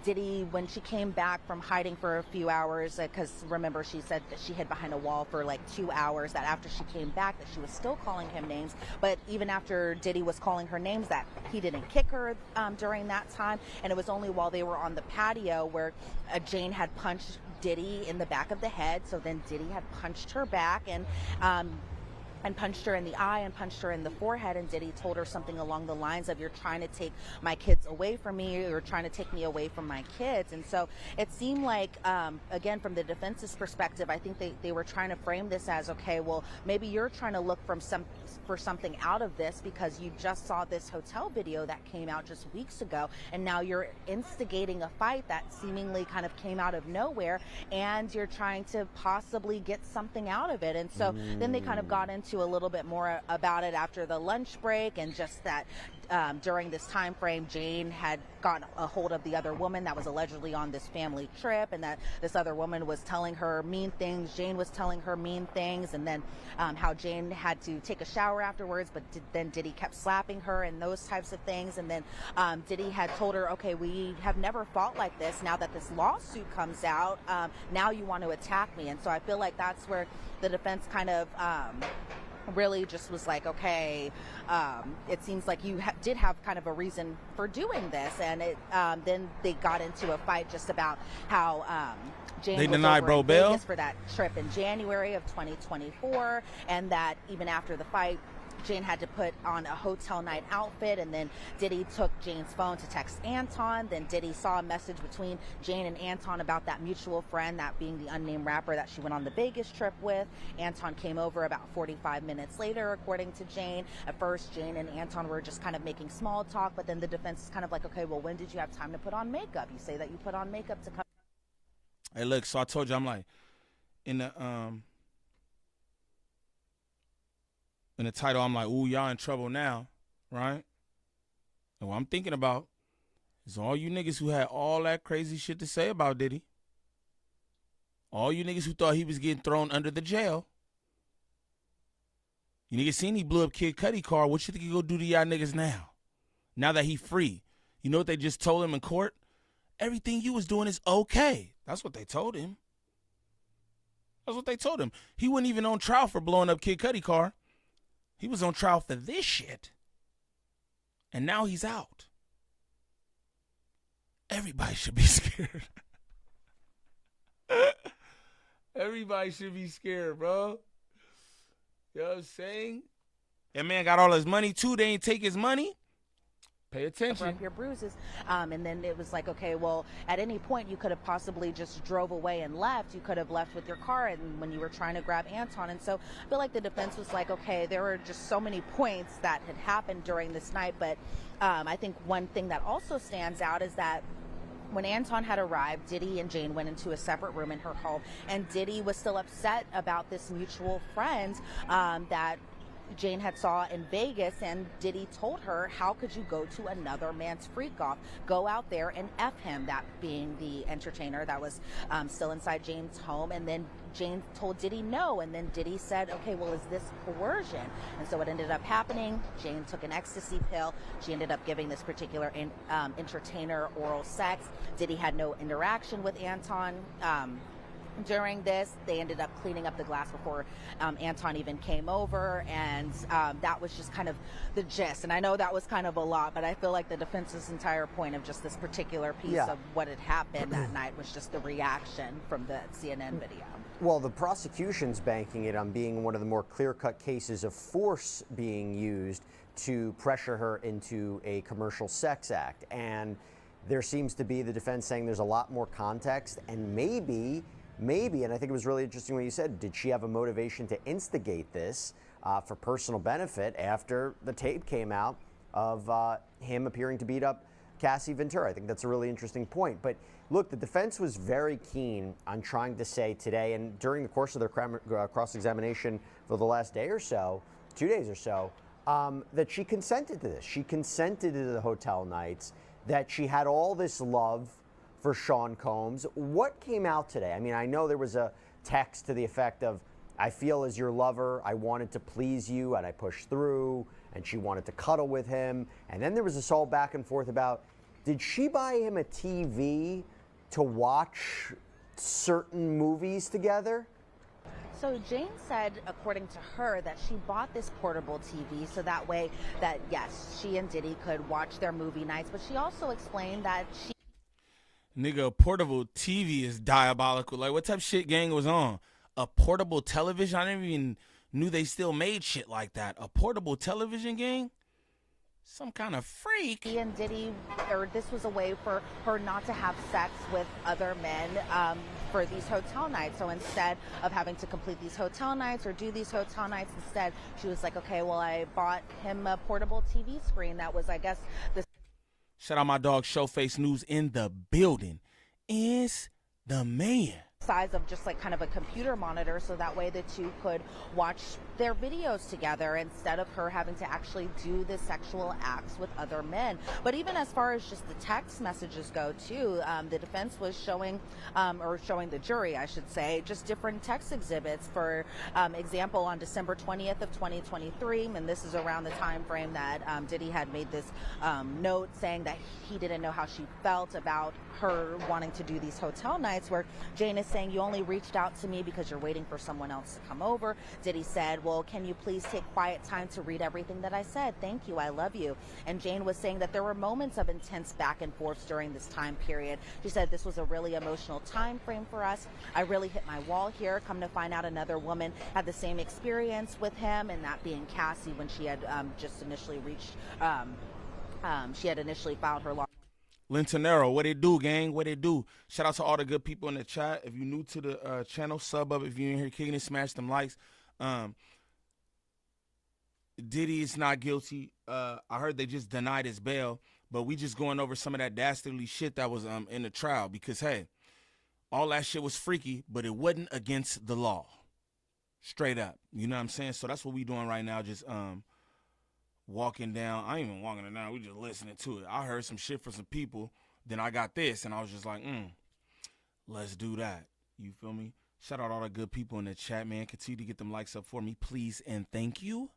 Diddy, when she came back from hiding for a few hours, because remember she said that she hid behind a wall for like 2 hours, that after she came back that she was still calling him names, but even after Diddy was calling her names, that he didn't kick her during that time. And it was only while they were on the patio where Jane had punched Diddy in the back of the head, so then Diddy had punched her back and punched her in the eye and punched her in the forehead, and Diddy told her something along the lines of, you're trying to take my kids away from me, you're trying to take me away from my kids. And so it seemed like, again, from the defense's perspective, I think they were trying to frame this as, okay, well, maybe you're trying to look for something out of this because you just saw this hotel video that came out just weeks ago, and now you're instigating a fight that seemingly kind of came out of nowhere, and you're trying to possibly get something out of it. And so then they kind of got into a little bit more about it after the lunch break, and just that during this time frame, Jane had gotten a hold of the other woman that was allegedly on this family trip, and that this other woman was telling her mean things, Jane was telling her mean things, and then how Jane had to take a shower afterwards, but then Diddy kept slapping her and those types of things. And then Diddy had told her, okay, we have never fought like this. Now that this lawsuit comes out, now you want to attack me. And so I feel like that's where the defense kind of really just was like, okay, it seems like you did have kind of a reason for doing this. And then they got into a fight just about how Jane was over in Vegas for that trip in January of 2024, and that even after the fight, Jane had to put on a hotel night outfit, and then Diddy took Jane's phone to text Anton. Then Diddy saw a message between Jane and Anton about that mutual friend, that being the unnamed rapper that she went on the Vegas trip with. Anton came over about 45 minutes later, according to Jane. At first, Jane and Anton were just kind of making small talk, but then the defense is kind of like, okay, well, when did you have time to put on makeup? You say that you put on makeup to come. Hey, look, so I told you, I'm like, in the title, I'm like, ooh, y'all in trouble now, right? And what I'm thinking about is all you niggas who had all that crazy shit to say about Diddy. All you niggas who thought he was getting thrown under the jail. You niggas seen he blew up Kid Cudi car. What you think he gonna do to y'all niggas now? Now that he free. You know what they just told him in court? Everything you was doing is okay. That's what they told him. That's what they told him. He wasn't even on trial for blowing up Kid Cudi car. He was on trial for this shit. And now he's out. Everybody should be scared. Everybody should be scared, bro. You know what I'm saying? That man got all his money, too. They ain't take his money. Pay attention. Cover up your bruises. And then it was like, okay, well, at any point you could have possibly just drove away and left. You could have left with your car and when you were trying to grab Anton. And so I feel like the defense was like, okay, there were just so many points that had happened during this night. But I think one thing that also stands out is that when Anton had arrived, Diddy and Jane went into a separate room in her home, and Diddy was still upset about this mutual friend that Jane had saw in Vegas, and Diddy told her, how could you go to another man's freak off? Go out there and F him, that being the entertainer that was still inside Jane's home. And then Jane told Diddy no, and then Diddy said, okay, well, is this coercion? And so what ended up happening, Jane took an ecstasy pill. She ended up giving this particular entertainer oral sex. Diddy had no interaction with Anton. During this, they ended up cleaning up the glass before Anton even came over, and that was just kind of the gist. And I know that was kind of a lot, but I feel like the defense's entire point of just this particular piece of what had happened that night was just the reaction from the CNN video. Well, the prosecution's banking it on being one of the more clear-cut cases of force being used to pressure her into a commercial sex act. And there seems to be the defense saying there's a lot more context, and maybe, and I think it was really interesting what you said, did she have a motivation to instigate this for personal benefit after the tape came out of him appearing to beat up Cassie Ventura? I think that's a really interesting point. But look, the defense was very keen on trying to say today, and during the course of their cross-examination for the last day or so, 2 days or so, that she consented to this. She consented to the hotel nights, that she had all this love for Sean Combs. What came out today? I mean, I know there was a text to the effect of, I feel as your lover, I wanted to please you, and I pushed through, and she wanted to cuddle with him. And then there was this all back and forth about, did she buy him a TV to watch certain movies together? So Jane said, according to her, that she bought this portable TV so that way that, yes, she and Diddy could watch their movie nights. But she also explained that she... Nigga, a portable TV is diabolical. Like, what type of shit gang was on? A portable television? I never even knew they still made shit like that. A portable television gang? Some kind of freak. She and Diddy, or this was a way for her not to have sex with other men for these hotel nights. So instead of having to complete these hotel nights or do these hotel nights, instead she was like, okay, well, I bought him a portable TV screen that was, I guess, the... Shout out my dog Showface News in the building. Is the man. Size of just like kind of a computer monitor, so that way the two could watch their videos together instead of her having to actually do the sexual acts with other men. But even as far as just the text messages go too, the defense was showing the jury, I should say, just different text exhibits. For example, on December 20th of 2023, and this is around the time frame that Diddy had made this note saying that he didn't know how she felt about her wanting to do these hotel nights, where Jane is saying, you only reached out to me because you're waiting for someone else to come over. Diddy said, well, can you please take quiet time to read everything that I said? Thank you, I love you. And Jane was saying that there were moments of intense back and forth during this time period. She said this was a really emotional time frame for us. I really hit my wall here. Come to find out, another woman had the same experience with him, and that being Cassie, when she had just initially reached, she had initially filed her law. Lintonero, what it do, gang? What it do? Shout out to all the good people in the chat. If you're new to the channel, sub up. If you're in here kicking it, smash them likes. Diddy is not guilty. I heard they just denied his bail, but we just going over some of that dastardly shit that was in the trial, because, hey, all that shit was freaky, but it wasn't against the law. Straight up. You know what I'm saying? So that's what we doing right now, just walking down. I ain't even walking it down. We just listening to it. I heard some shit from some people. Then I got this, and I was just like, let's do that. You feel me? Shout out all the good people in the chat, man. Continue to get them likes up for me, please and thank you.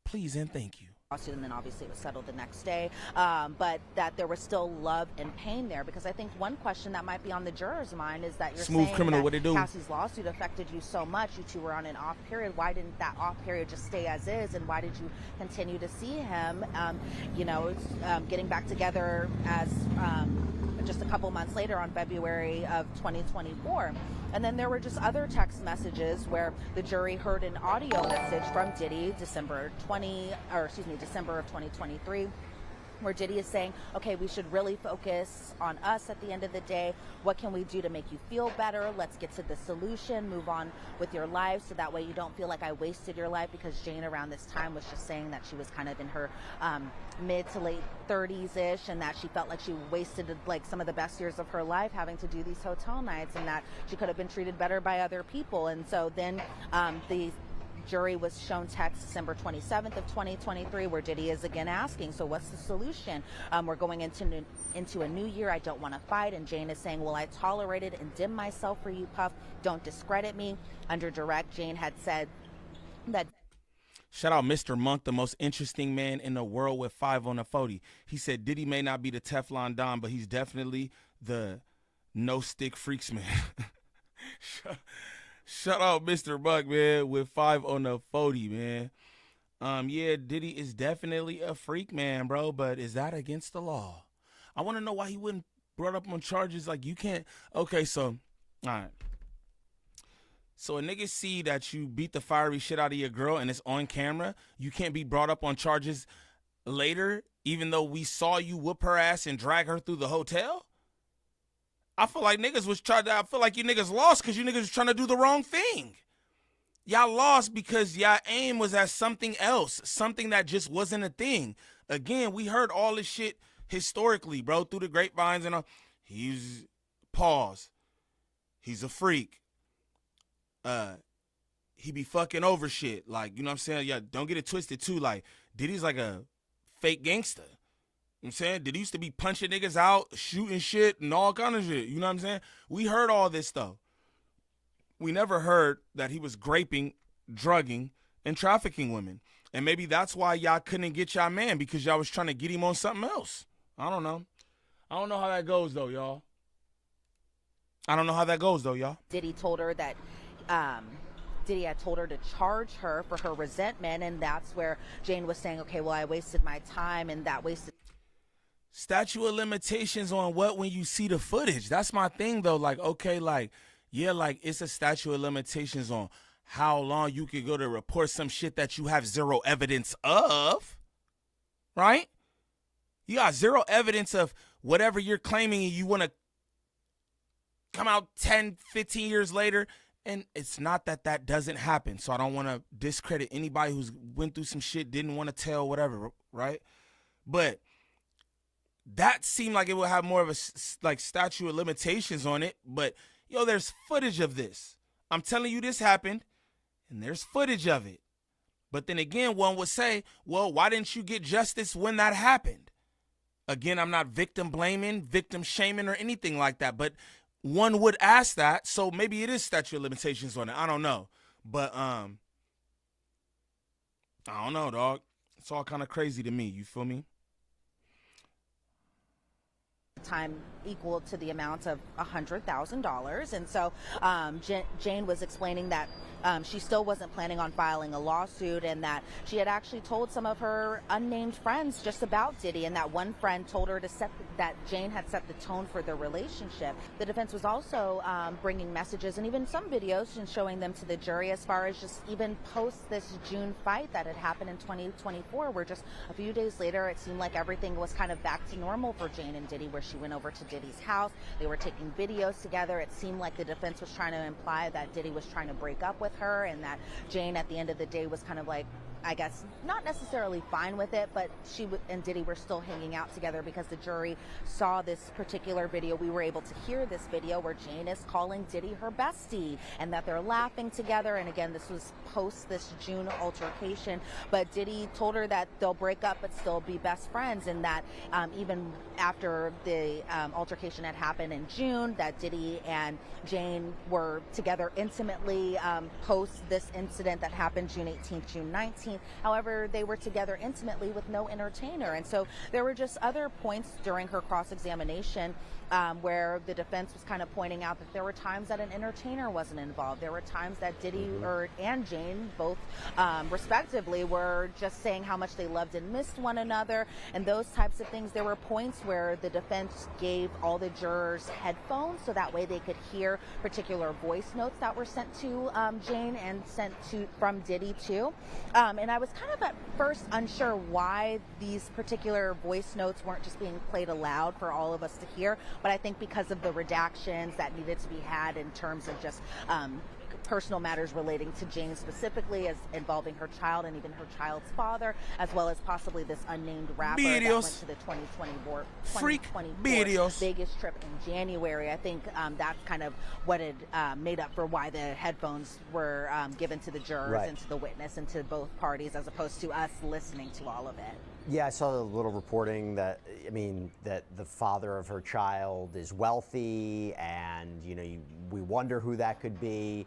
Please and thank you. And then obviously it was settled the next day, but that there was still love and pain there, because I think one question that might be on the juror's mind is that you're Smooth saying criminal, that what it do? Cassie's lawsuit affected you so much. You two were on an off period. Why didn't that off period just stay as is, and why did you continue to see him, getting back together as just a couple months later on February of 2024? And then there were just other text messages where the jury heard an audio message from Diddy December of 2023, where Diddy is saying, okay, we should really focus on us at the end of the day. What can we do to make you feel better? Let's get to the solution, move on with your life, so that way you don't feel like I wasted your life, because Jane around this time was just saying that she was kind of in her mid to late 30s-ish, and that she felt like she wasted like some of the best years of her life having to do these hotel nights, and that she could have been treated better by other people. And so then the jury was shown text December 27th of 2023, where Diddy is again asking, so what's the solution? We're going into a new year. I don't want to fight. And Jane is saying, well, I tolerated and dimmed myself for you, Puff. Don't discredit me. Under direct, Jane had said that. Shout out Mr. Monk, the most interesting man in the world with 5 on the 40. He said Diddy may not be the Teflon Don, but he's definitely the no-stick freaks man. Shout out Mr. Buck, man, with 5 on the 40, man. Yeah, Diddy is definitely a freak, man, bro, but is that against the law? I want to know why he wouldn't brought up on charges. Like, you can't. Okay, so, all right. So a nigga see that you beat the fiery shit out of your girl and it's on camera. You can't be brought up on charges later, even though we saw you whoop her ass and drag her through the hotel? I feel like niggas was trying to, I feel like you niggas lost because you niggas was trying to do the wrong thing. Y'all lost because y'all aim was at something else, something that just wasn't a thing. Again, we heard all this shit historically, bro, through the grapevines and all. He's, pause, he's a freak. He be fucking over shit. Like, you know what I'm saying? Yeah, don't get it twisted too. Like, Diddy's like a fake gangster. You know what I'm saying? Diddy used to be punching niggas out, shooting shit, and all kind of shit. You know what I'm saying? We heard all this stuff. We never heard that he was graping, drugging, and trafficking women. And maybe that's why y'all couldn't get y'all man, because y'all was trying to get him on something else. I don't know. I don't know how that goes, though, y'all. Diddy told her that Diddy had told her to charge her for her resentment, and that's where Jane was saying, okay, well, I wasted my time, and that wasted. Statute of limitations on what when you see the footage? That's my thing, though. Like, okay, like, yeah, like, it's a statute of limitations on how long you could go to report some shit that you have zero evidence of, right? You got zero evidence of whatever you're claiming, and you want to come out 10, 15 years later, and it's not that that doesn't happen. So I don't want to discredit anybody who's went through some shit, didn't want to tell, whatever, right? But that seemed like it would have more of a like statute of limitations on it. But, yo, there's footage of this. I'm telling you this happened, and there's footage of it. But then again, one would say, well, why didn't you get justice when that happened? Again, I'm not victim blaming, victim shaming, or anything like that. But one would ask that, so maybe it is statute of limitations on it. I don't know. But, I don't know, dog. It's all kind of crazy to me. You feel me? Time equal to the amount of $100,000. And so Jane was explaining that she still wasn't planning on filing a lawsuit, and that she had actually told some of her unnamed friends just about Diddy, and that one friend told her to that Jane had set the tone for their relationship. The defense was also bringing messages and even some videos and showing them to the jury, as far as just even post this June fight that had happened in 2024, where just a few days later it seemed like everything was kind of back to normal for Jane and Diddy, where she went over to Diddy's house. They were taking videos together. It seemed like the defense was trying to imply that Diddy was trying to break up with her, and that Jane at the end of the day was kind of like, I guess, not necessarily fine with it, but she and Diddy were still hanging out together because the jury saw this particular video. We were able to hear this video where Jane is calling Diddy her bestie, and that they're laughing together. And again, this was post this June altercation, but Diddy told her that they'll break up but still be best friends, and that even after the altercation had happened in June, that Diddy and Jane were together intimately post this incident that happened June 18th, June 19th. However, they were together intimately with no entertainer. And so there were just other points during her cross-examination where the defense was kind of pointing out that there were times that an entertainer wasn't involved. There were times that Diddy and Jane, both respectively, were just saying how much they loved and missed one another, and those types of things. There were points where the defense gave all the jurors headphones so that way they could hear particular voice notes that were sent to Jane and sent to from Diddy too. And I was kind of at first unsure why these particular voice notes weren't just being played aloud for all of us to hear. But I think because of the redactions that needed to be had in terms of just personal matters relating to Jane specifically, as involving her child and even her child's father, as well as possibly this unnamed rapper that went to the 2024 Vegas trip in January. I think that's kind of what had made up for why the headphones were given to the jurors and to the witness and to both parties, as opposed to us listening to all of it. Yeah, I saw the little reporting that, I mean, that the father of her child is wealthy, and, you know, we wonder who that could be.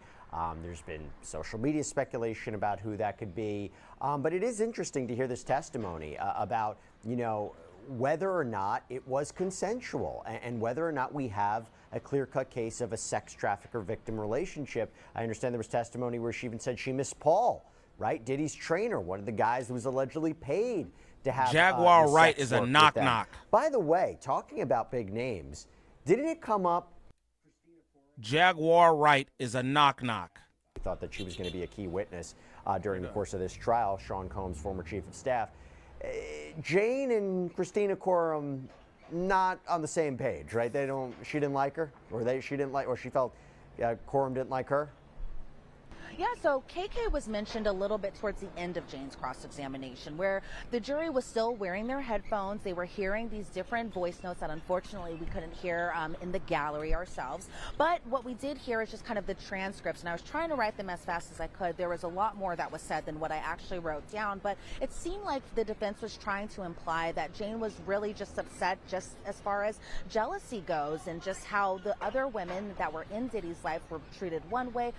There's been social media speculation about who that could be. But it is interesting to hear this testimony about, you know, whether or not it was consensual and whether or not we have a clear-cut case of a sex trafficker victim relationship. I understand there was testimony where she even said she missed Paul, right? Diddy's trainer, one of the guys that was allegedly paid to have Jaguar Wright is a knock-knock. By the way, talking about big names, didn't it come up? Jaguar Wright is a knock-knock. We thought that she was going to be a key witness during the course of this trial. Sean Combs, former chief of staff. Jane and Christina Coram not on the same page, right? She didn't like her, or she felt Coram didn't like her. Yeah, so KK was mentioned a little bit towards the end of Jane's cross-examination, where the jury was still wearing their headphones. They were hearing these different voice notes that unfortunately we couldn't hear in the gallery ourselves. But what we did hear is just kind of the transcripts, and I was trying to write them as fast as I could. There was a lot more that was said than what I actually wrote down, but it seemed like the defense was trying to imply that Jane was really just upset just as far as jealousy goes, and just how the other women that were in Diddy's life were treated one way,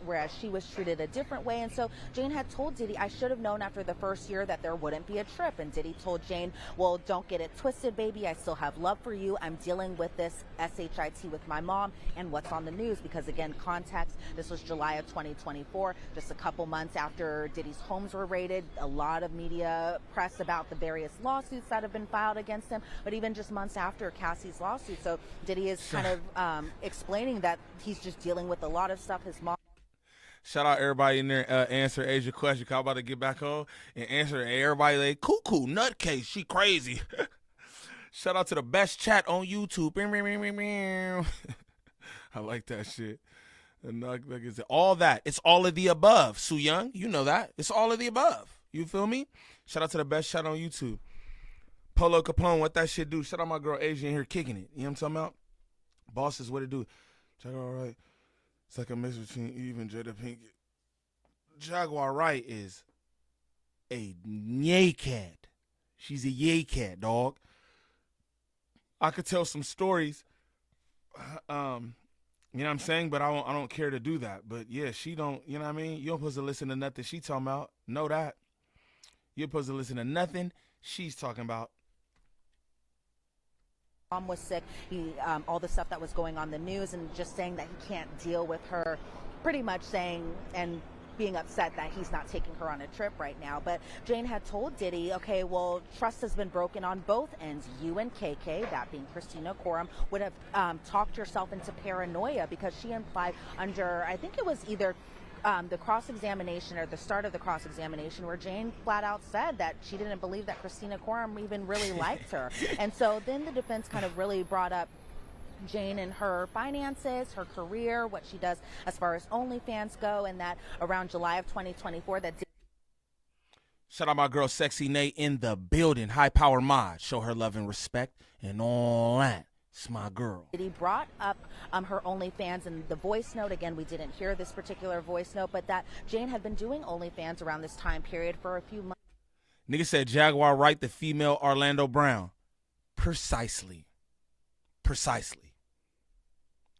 whereas she was treated a different way. And so Jane had told Diddy, I should have known after the first year that there wouldn't be a trip. And Diddy told Jane, well, don't get it twisted, baby. I still have love for you. I'm dealing with this SHIT with my mom and what's on the news. Because again, context, this was July of 2024, just a couple months after Diddy's homes were raided. A lot of media press about the various lawsuits that have been filed against him, but even just months after Cassie's lawsuit. So Diddy is kind of explaining that he's just dealing with a lot of stuff. His mom. Shout out everybody in there, answer Asia question. I'm about to get back on and answer everybody like, cuckoo, nutcase, she crazy. Shout out to the best chat on YouTube. I like that shit. And like it's all that. It's all of the above. Soo Young, you know that. It's all of the above. You feel me? Shout out to the best chat on YouTube. Polo Capone, what that shit do? Shout out my girl Asia in here kicking it. You know what I'm talking about? Bosses, what it do? Check it all right. It's like a mix between Eve and Jada Pinkett. Jaguar Wright is a yay cat. She's a yay cat, dog. I could tell some stories, you know what I'm saying, but I don't care to do that. But yeah, she don't, you know what I mean? You don't supposed to listen to nothing she talking about. Know that. You're supposed to listen to nothing she's talking about. Mom was sick, all the stuff that was going on in the news, and just saying that he can't deal with her, pretty much saying and being upset that he's not taking her on a trip right now. But Jane had told Diddy, okay, well, trust has been broken on both ends. You and KK, that being Christina Coram, would have talked yourself into paranoia, because she implied under, I think it was either the cross-examination or the start of the cross-examination, where Jane flat out said that she didn't believe that Christina Coram even really liked her. And so then the defense kind of really brought up Jane and her finances, her career, what she does as far as OnlyFans go, and that around July of 2024 that shout out my girl Sexy Nate in the building. High power mod. Show her love and respect and all that. It's my girl. He brought up her OnlyFans, and the voice note, again, we didn't hear this particular voice note, but that Jane had been doing OnlyFans around this time period for a few months. Nigga said Jaguar Wright, the female Orlando Brown. Precisely.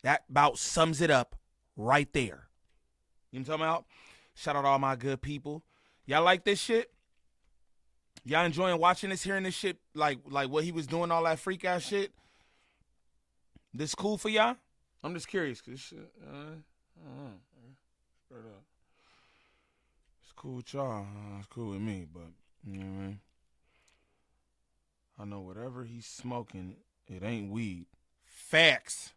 That about sums it up right there. You know what I'm talking about? Shout out to all my good people. Y'all like this shit? Y'all enjoying watching this, hearing this shit, like what he was doing, all that freak ass shit? This cool for y'all? I'm just curious, cause shit, I don't know. Straight up. It's cool with y'all. It's cool with me, but you know what I mean? I know whatever he's smoking, it ain't weed. Facts.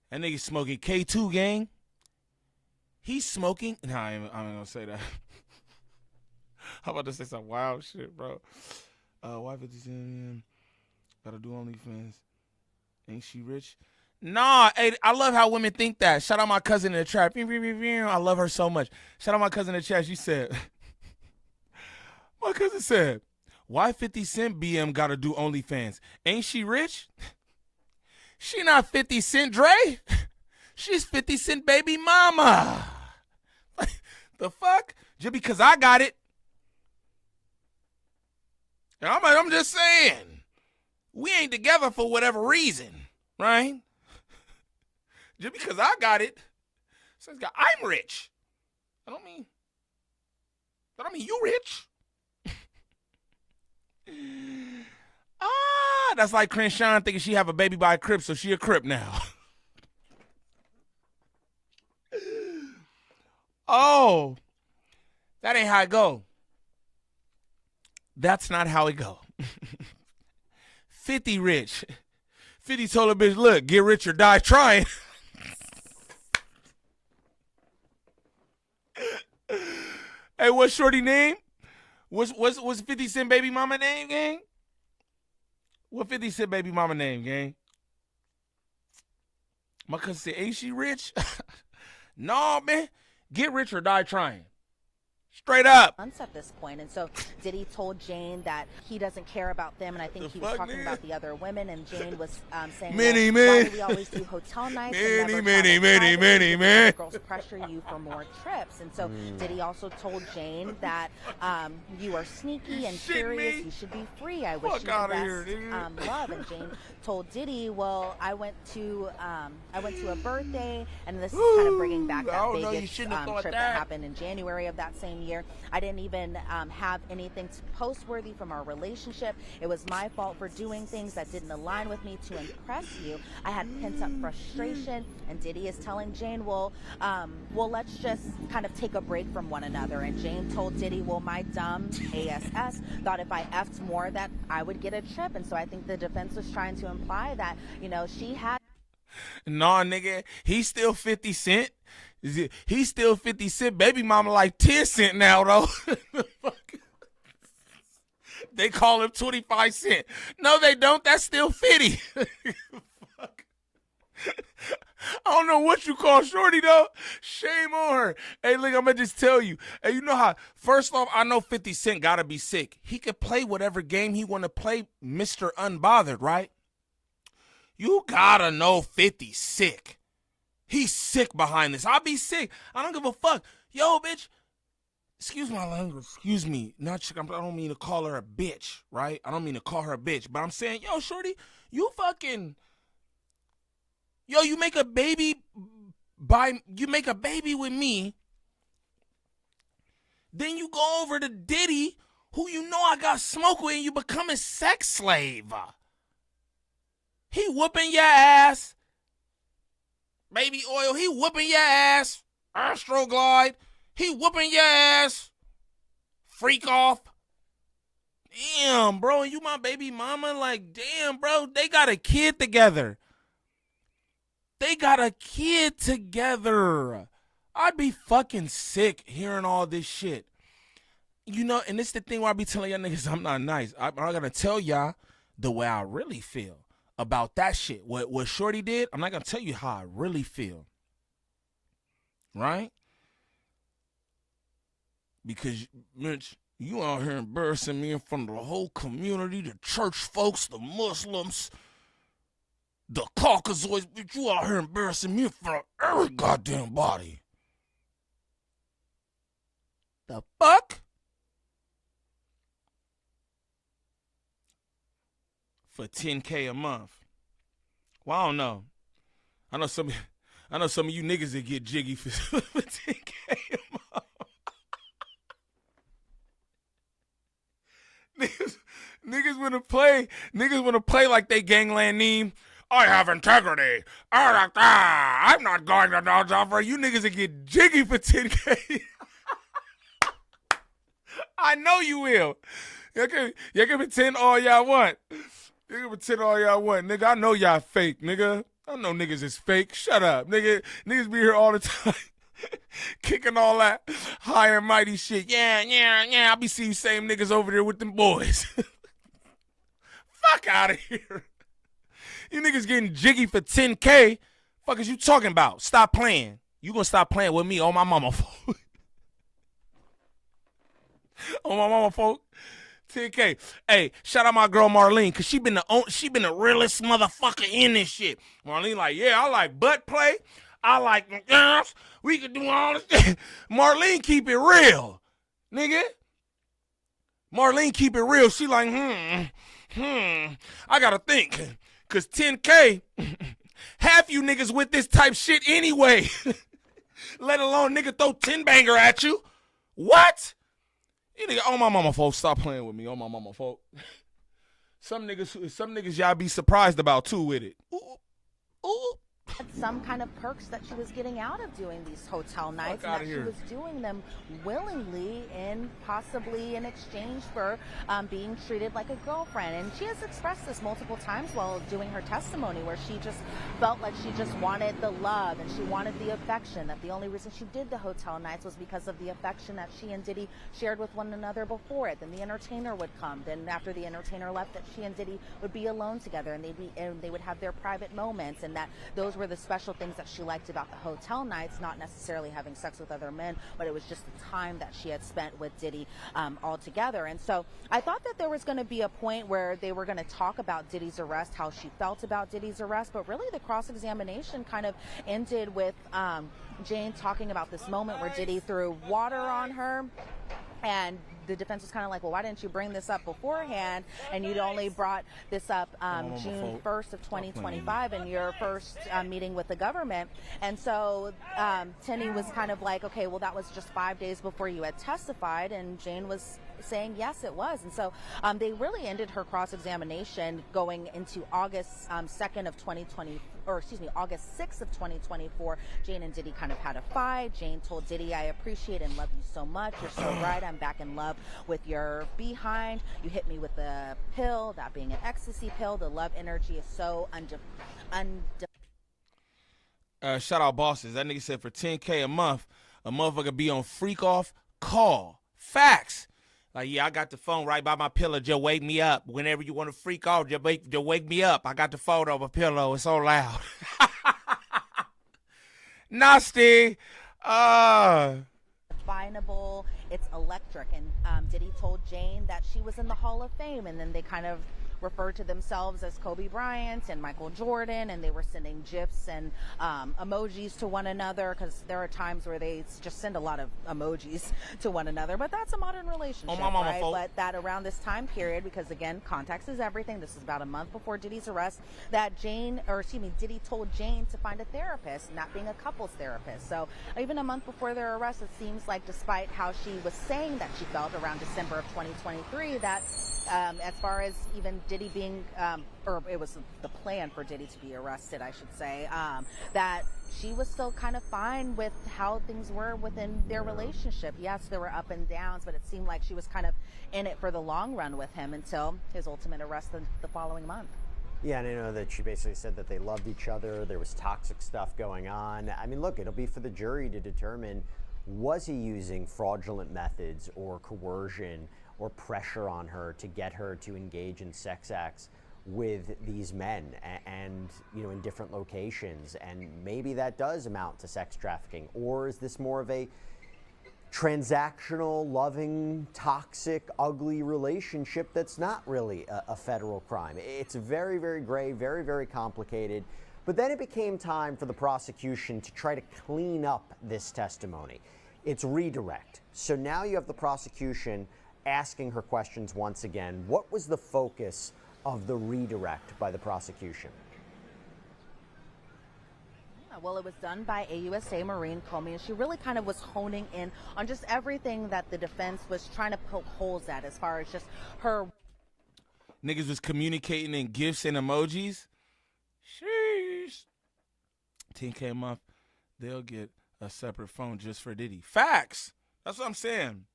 That nigga smoking K2, gang. He's smoking. Nah, I'm not gonna say that. I'm about to say some wild shit, bro. Why 50 Cent? Gotta do OnlyFans. Ain't she rich? Nah, hey, I love how women think that. Shout out my cousin in the trap. I love her so much. Shout out my cousin in the chat. She said, my cousin said, why 50 Cent BM gotta do OnlyFans? Ain't she rich? She not 50 Cent Dre. She's 50 Cent baby mama. The fuck? Just because I got it. I'm just saying. We ain't together for whatever reason, right? Just because I got it, says I'm rich. I don't mean you rich. That's like Crenshawn thinking she have a baby by a Crip, so she a Crip now. Oh, that ain't how it go. That's not how it go. 50 rich. 50 told a bitch, look, get rich or die trying. Hey, what's Shorty name? What's 50 Cent baby mama name, gang? What 50 Cent baby mama name, gang? My cousin said, ain't she rich? No, man. Get rich or die trying. Straight up. At this point, and so Diddy told Jane that he doesn't care about them, and I think he was talking about the other women, and Jane was saying, why do we always do hotel nights? Many. Girls pressure you for more trips, and so Diddy also told Jane that you are sneaky and curious. You should be free. I wish you the best love. And Jane told Diddy, well, I went to a birthday, and this is kind of bringing back that Vegas trip that happened in January of that same year. I didn't even have anything post-worthy from our relationship. It was my fault for doing things that didn't align with me to impress you. I had pent-up frustration, and Diddy is telling Jane, well, let's just kind of take a break from one another. And Jane told Diddy, well, my dumb ASS thought if I effed more that I would get a trip. And so I think the defense was trying to imply that, she had. Nah, nigga, he's still 50 Cent. He's still 50 Cent. Baby mama like 10 Cent now, though. They call him 25 Cent. No, they don't. That's still 50. Fuck. I don't know what you call Shorty, though. Shame on her. Hey, look, I'm going to just tell you. Hey, you know how, first off, I know 50 Cent got to be sick. He could play whatever game he want to play, Mr. Unbothered, right? You got to know 50 sick. He's sick behind this. I'll be sick. I don't give a fuck. Yo, bitch. Excuse my language. Excuse me. I don't mean to call her a bitch, right? I don't mean to call her a bitch. But I'm saying, yo, Shorty, you fucking... Yo, you make a baby with me. Then you go over to Diddy, who you know I got smoke with, and you become a sex slave. He whooping your ass. Baby oil, he whooping your ass. Astroglide, he whooping your ass. Freak off. Damn, bro, you my baby mama? Like, damn, bro, they got a kid together. I'd be fucking sick hearing all this shit. And this the thing where I be telling y'all niggas I'm not nice. I'm not gonna tell y'all the way I really feel about that shit. What Shorty did, I'm not going to tell you how I really feel. Right? Because, Mitch, you out here embarrassing me in front of the whole community, the church folks, the Muslims, the Caucasoids. Bitch, you out here embarrassing me in front of every goddamn body. The fuck? For $10K a month. Well, I don't know. I know some of you niggas that get jiggy for $10K a month. Niggas wanna play like they Gvnglvnd Niem. I have integrity. I'm not going to no job for you niggas that get jiggy for $10K. I know you will. Y'all can pretend all y'all want. You can pretend all y'all want. Nigga, I know y'all fake, nigga. I know niggas is fake. Shut up, nigga. Niggas be here all the time. Kicking all that high and mighty shit. Yeah. I be seeing same niggas over there with them boys. Fuck out of here. You niggas getting jiggy for 10K. Fuck is you talking about? Stop playing. You gonna stop playing with me on my mama folk. On my mama folk. 10K. Hey, shout out my girl Marlene, cause she been the realest motherfucker in this shit. Marlene like, yeah, I like butt play. I like girls. We can do all this shit. Marlene keep it real, nigga. Marlene keep it real. She like, I gotta think, cause 10K, half you niggas with this type shit anyway. Let alone nigga throw 10 banger at you. What? You nigga, oh my mama folks, stop playing with me. Oh my mama folks. Some niggas y'all be surprised about too with it. Ooh. Some kind of perks that she was getting out of doing these hotel nights, and that she was doing them willingly and possibly in exchange for being treated like a girlfriend. And she has expressed this multiple times while doing her testimony, where she just felt like she just wanted the love and she wanted the affection, that the only reason she did the hotel nights was because of the affection that she and Diddy shared with one another before it. Then the entertainer would come. Then after the entertainer left, that she and Diddy would be alone together, and they would have their private moments, and that those were the special things that she liked about the hotel nights, not necessarily having sex with other men, but it was just the time that she had spent with Diddy all together. And so I thought that there was going to be a point where they were going to talk about Diddy's arrest, how she felt about Diddy's arrest, but really the cross-examination kind of ended with Jane talking about this moment where Diddy threw water on her, and the defense was kind of like, well, why didn't you bring this up beforehand? And you'd only brought this up June 1st of 2025 in your first meeting with the government. And so Tenney was kind of like, okay, well, that was just 5 days before you had testified. And Jane was saying, yes, it was. And so they really ended her cross-examination going into August 2nd of 2020, or excuse me, August 6th of 2024. Jane and Diddy kind of had a fight. Jane told Diddy, I appreciate and love you so much. You're so right. I'm back in love with your behind. You hit me with a pill, that being an ecstasy pill. The love energy is so shout out bosses. That nigga said for 10K a month, a motherfucker be on freak off call. Facts. Like, yeah, I got the phone right by my pillow. Just wake me up. Whenever you want to freak off, just wake me up. I got the phone on my pillow. It's so loud. Nasty. Definable. It's electric. And Diddy told Jane that she was in the Hall of Fame. And then they kind of referred to themselves as Kobe Bryant and Michael Jordan, and they were sending GIFs and emojis to one another, because there are times where they just send a lot of emojis to one another, but that's a modern relationship, right? But that around this time period, because again, context is everything, this is about a month before Diddy's arrest, that Diddy told Jane to find a therapist, not being a couples therapist. So even a month before their arrest, it seems like, despite how she was saying that she felt around December of 2023, that as far as even Diddy being, or it was the plan for Diddy to be arrested, I should say, that she was still kind of fine with how things were within their relationship. Yes, there were up and downs, but it seemed like she was kind of in it for the long run with him until his ultimate arrest the following month. Yeah, and I know that she basically said that they loved each other. There was toxic stuff going on. I mean, look, it'll be for the jury to determine, was he using fraudulent methods or coercion or pressure on her to get her to engage in sex acts with these men and in different locations, and maybe that does amount to sex trafficking? Or is this more of a transactional, loving, toxic, ugly relationship that's not really a federal crime? It's very, very gray, very, very complicated. But then it became time for the prosecution to try to clean up this testimony. It's redirect. So now you have the prosecution asking her questions once again. What was the focus of the redirect by the prosecution? Well, it was done by AUSA Marine Comey, and she really kind of was honing in on just everything that the defense was trying to poke holes at, as far as just her. Niggas was communicating in GIFs and emojis. Sheesh. 10K a month, they'll get a separate phone just for Diddy. Facts. That's what I'm saying.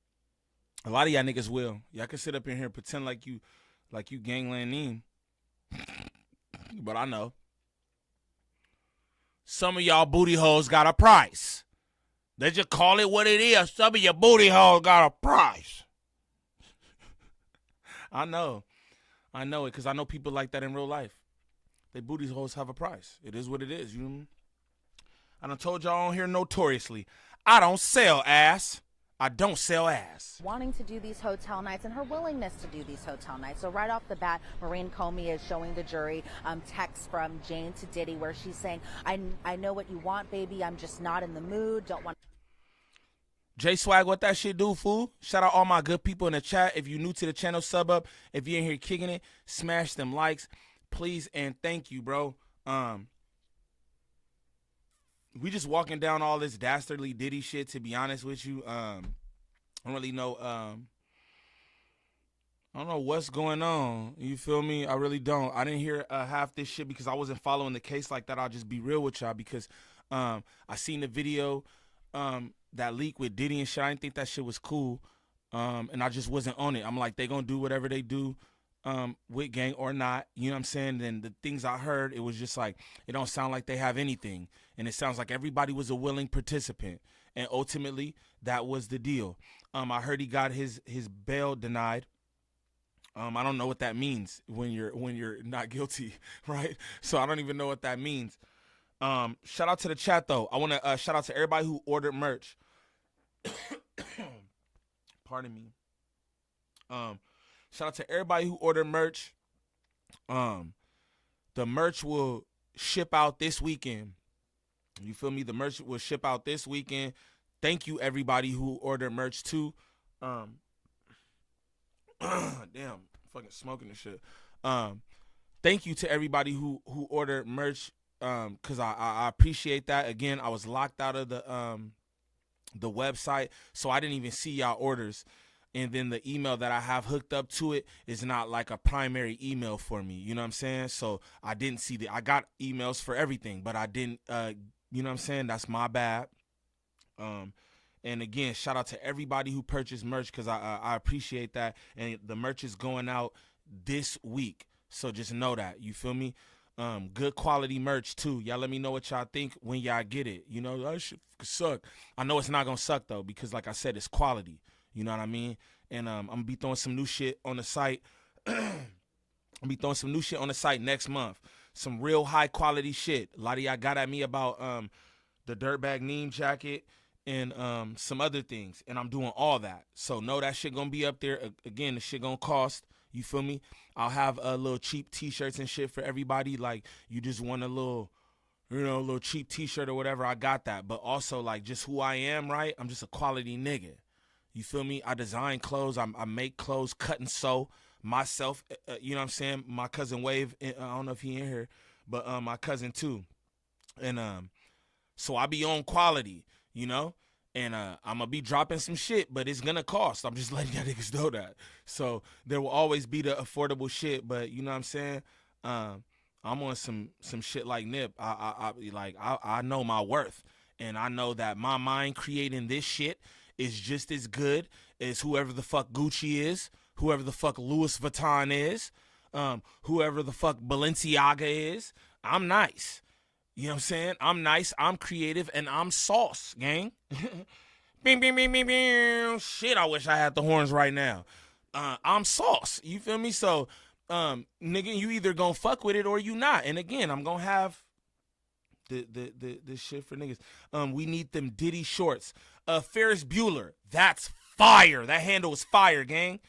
A lot of y'all niggas will. Y'all can sit up in here and pretend like you Gvnglvnd Niem. But I know. Some of y'all booty hoes got a price. They just call it what it is. Some of your booty holes got a price. I know it because I know people like that in real life. They booty holes have a price. It is what it is. You know what I mean? I done told y'all on here notoriously, I don't sell ass. I don't sell ass. Wanting to do these hotel nights and her willingness to do these hotel nights. So right off the bat, Maureen Comey is showing the jury text from Jane to Diddy where she's saying, I know what you want, baby. I'm just not in the mood. Don't want. J Swag, what that shit do, fool? Shout out all my good people in the chat. If you're new to the channel, sub up. If you're in here kicking it, smash them likes, please, and thank you, bro. We just walking down all this dastardly Diddy shit, to be honest with you. I don't really know. I don't know what's going on. You feel me? I really don't. I didn't hear half this shit because I wasn't following the case like that. I'll just be real with y'all because I seen the video that leak with Diddy and shit. I didn't think that shit was cool, and I just wasn't on it. I'm like, they gonna do whatever they do with gang or not, you know what I'm saying? Then the things I heard, it was just like, it don't sound like they have anything. And it sounds like everybody was a willing participant. And ultimately, that was the deal. I heard he got his bail denied. I don't know what that means when you're not guilty, right? So I don't even know what that means. Shout out to the chat, though. I want to shout out to everybody who ordered merch. Pardon me. Shout out to everybody who ordered merch. The merch will ship out this weekend. You feel me? The merch will ship out this weekend. Thank you, everybody who ordered merch, too. Damn, fucking smoking this shit. Thank you to everybody who ordered merch, because I appreciate that. Again, I was locked out of the website, so I didn't even see y'all orders. And then the email that I have hooked up to it is not like a primary email for me. You know what I'm saying? So I didn't see I got emails for everything, but I didn't, you know what I'm saying? That's my bad. And again, shout out to everybody who purchased merch because I appreciate that. And the merch is going out this week. So just know that. You feel me? Good quality merch too. Y'all let me know what y'all think when y'all get it. You know, that shit suck. I know it's not going to suck though because like I said, it's quality. You know what I mean? And I'm going to be throwing some new shit on the site. I'll be throwing some new shit on the site next month. Some real high quality shit. A lot of y'all got at me about the Gvnglvnd Niem jacket and some other things. And I'm doing all that. So know that shit going to be up there. Again, the shit going to cost. You feel me? I'll have little cheap t-shirts and shit for everybody. Like you just want a little, you know, a little cheap t-shirt or whatever. I got that. But also like just who I am, right? I'm just a quality nigga. You feel me? I design clothes. I make clothes, cut and sew myself. You know what I'm saying? My cousin Wave, I don't know if he in here, but my cousin too. And so I be on quality, you know? And I'm going to be dropping some shit, but it's going to cost. I'm just letting y'all niggas know that. So there will always be the affordable shit, but you know what I'm saying? I'm on some shit like Nip. I know my worth. And I know that my mind creating this shit is just as good as whoever the fuck Gucci is, whoever the fuck Louis Vuitton is, whoever the fuck Balenciaga is. I'm nice. You know what I'm saying? I'm nice, I'm creative, and I'm sauce, gang. Bing, bing, bing, bing, bing. Shit, I wish I had the horns right now. I'm sauce. You feel me? So, nigga, you either gonna fuck with it or you not. And again, I'm gonna have the shit for niggas. We need them Diddy shorts. Ferris Bueller, that's fire. That handle is fire, gang.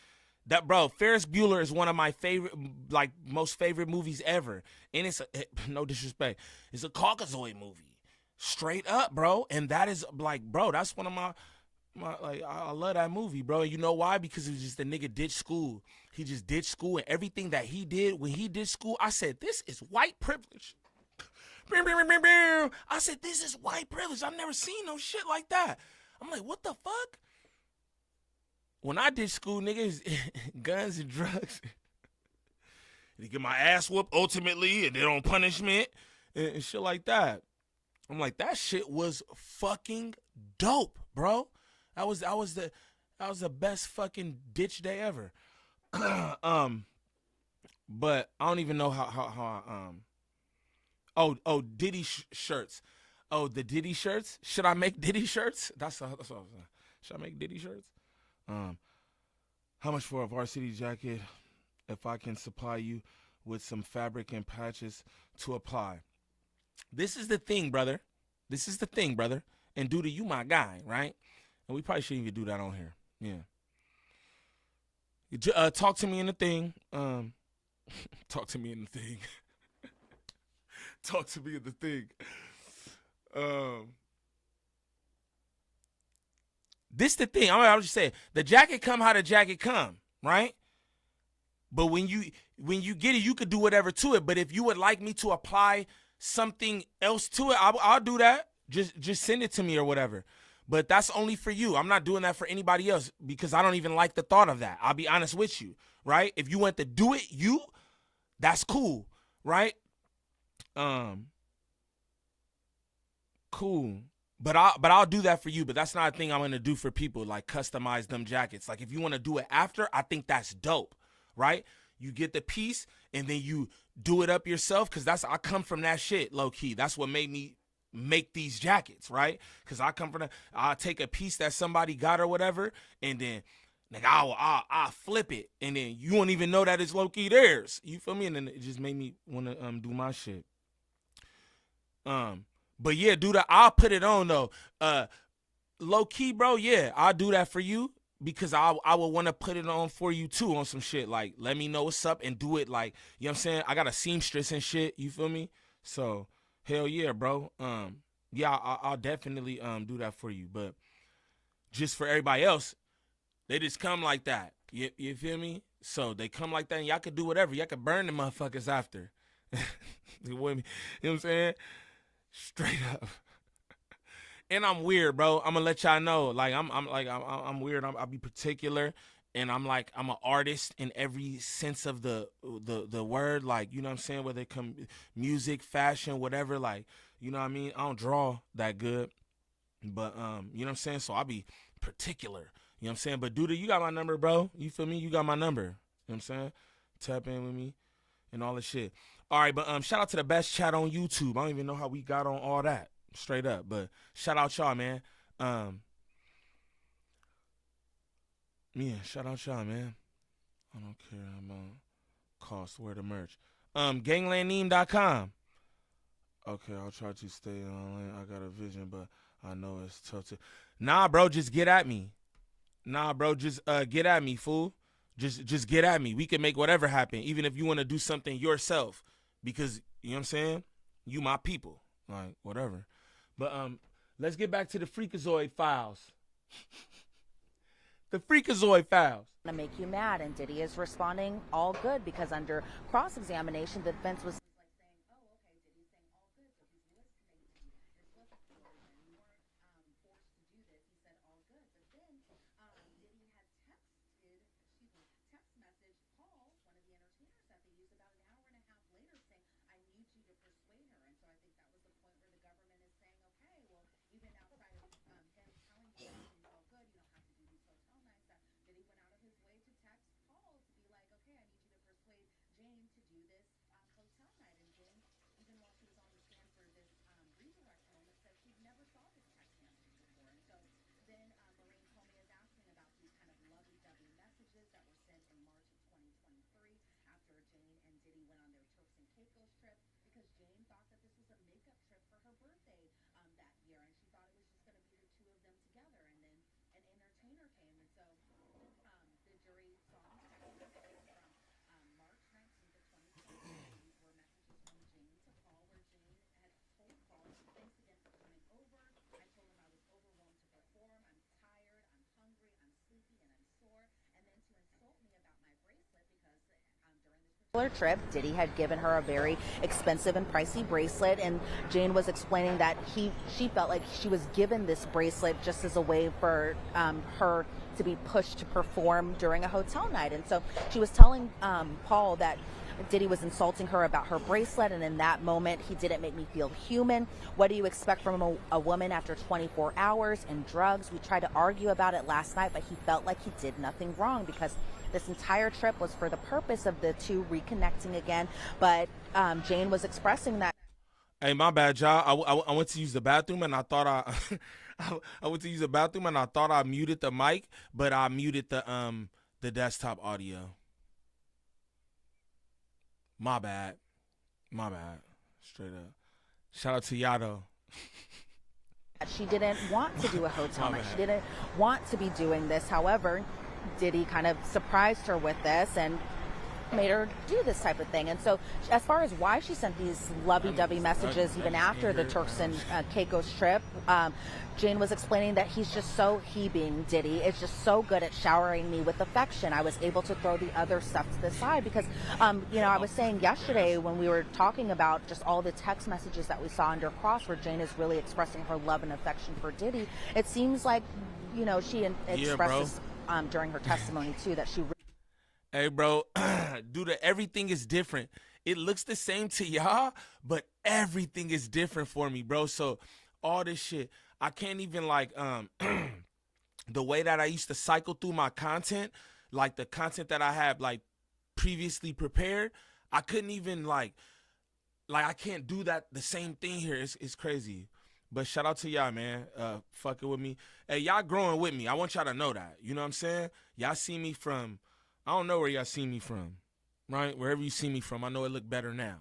That bro, Ferris Bueller is one of my favorite, like most favorite movies ever. And it's no disrespect, it's a Caucasoid movie, straight up, bro. And that is like, bro, that's one of my like I love that movie, bro. And you know why? Because it was just the nigga ditched school. He just ditched school, and everything that he did when he did school, I said, this is white privilege. I said, this is white privilege. I've never seen no shit like that. I'm like, what the fuck? When I did school, niggas, guns and drugs. You get my ass whooped ultimately, and then on punishment and shit like that. I'm like, that shit was fucking dope, bro. That was the best fucking ditch day ever. But I don't even know how Diddy shirts. Oh, the Diddy shirts? Should I make Diddy shirts? That's what I was saying. Should I make Diddy shirts? How much for a varsity jacket if I can supply you with some fabric and patches to apply? This is the thing, brother. This is the thing, brother. And Duda, you my guy, right? And we probably shouldn't even do that on here. Yeah. Talk to me in the thing. Talk to me in the thing. Talk to me in the thing. This the thing. I was just saying, the jacket come how the jacket come, right? But when you get it, you could do whatever to it. But if you would like me to apply something else to it, I'll do that. Just send it to me or whatever. But that's only for you. I'm not doing that for anybody else because I don't even like the thought of that. I'll be honest with you, right? If you want to do it, that's cool, right? Cool. But I'll do that for you. But that's not a thing I'm gonna do for people, like customize them jackets. Like if you want to do it after, I think that's dope, right? You get the piece and then you do it up yourself, because I come from that shit, low key. That's what made me make these jackets, right? Because I come from that. I'll take a piece that somebody got or whatever, and then like I'll flip it, and then you won't even know that it's low key theirs. You feel me? And then it just made me want to do my shit. But yeah, dude, I'll put it on though. Low key, bro. Yeah, I'll do that for you because I will want to put it on for you too on some shit. Like, let me know what's up and do it. Like, you know what I'm saying? I got a seamstress and shit. You feel me? So hell yeah, bro. Yeah, I'll definitely do that for you. But just for everybody else, they just come like that. You feel me? So they come like that, and y'all could do whatever. Y'all could burn the motherfuckers after. You know what I'm saying? Straight up. And I'm weird, bro. I'm gonna let y'all know. Like I'm weird. I'll be particular, and I'm an artist in every sense of the word. Like, you know what I'm saying? Whether it come music, fashion, whatever. Like, you know what I mean? I don't draw that good, but you know what I'm saying? So I'll be particular. You know what I'm saying? But Duda, you got my number, bro. You feel me? You got my number. You know what I'm saying? Tap in with me and all the shit. All right, but shout out to the best chat on YouTube. I don't even know how we got on all that, straight up. But shout out y'all, man. Yeah, shout out y'all, man. I don't care about cost. Where the merch. Gvnglvnd.com. Okay, I'll try to stay online. I got a vision, but I know it's tough to. Nah, bro, just get at me. Nah, bro, just get at me, fool. Just get at me. We can make whatever happen, even if you want to do something yourself. Because, you know what I'm saying? You my people. Like, whatever. But let's get back to the Freakazoid files. The Freakazoid files. To make you mad, and Diddy is responding all good, because under cross-examination, the defense was trip. Diddy had given her a very expensive and pricey bracelet, and Jane was explaining that she felt like she was given this bracelet just as a way for her to be pushed to perform during a hotel night. And so she was telling Paul that Diddy was insulting her about her bracelet, and in that moment, he didn't make me feel human. What do you expect from a woman after 24 hours and drugs? We tried to argue about it last night, but he felt like he did nothing wrong, because this entire trip was for the purpose of the two reconnecting again. But Jane was expressing that. Hey, my bad, y'all. I went to use the bathroom and I thought I went to use the bathroom and I thought I muted the mic, but I muted the desktop audio. My bad. Straight up. Shout out to y'all though. She didn't want to do a hotel night. She didn't want to be doing this. However, Diddy kind of surprised her with this and made her do this type of thing. And so as far as why she sent these lovey-dovey messages even after the Turks and Caicos trip, Jane was explaining that he being Diddy, is just so good at showering me with affection. I was able to throw the other stuff to the side because, I was saying yesterday when we were talking about just all the text messages that we saw under Cross where Jane is really expressing her love and affection for Diddy, it seems like, she expressed this during her testimony too, that she Hey, bro, dude, everything is different. It looks the same to y'all, but everything is different for me, bro. So all this shit, I can't even the way that I used to cycle through my content, like the content that I had previously prepared, I couldn't even I can't do that the same thing here. It's crazy. But shout out to y'all, man. Fucking with me. Hey, y'all growing with me. I want y'all to know that. You know what I'm saying? Y'all see me from, I don't know where y'all see me from, right? Wherever you see me from, I know it look better now.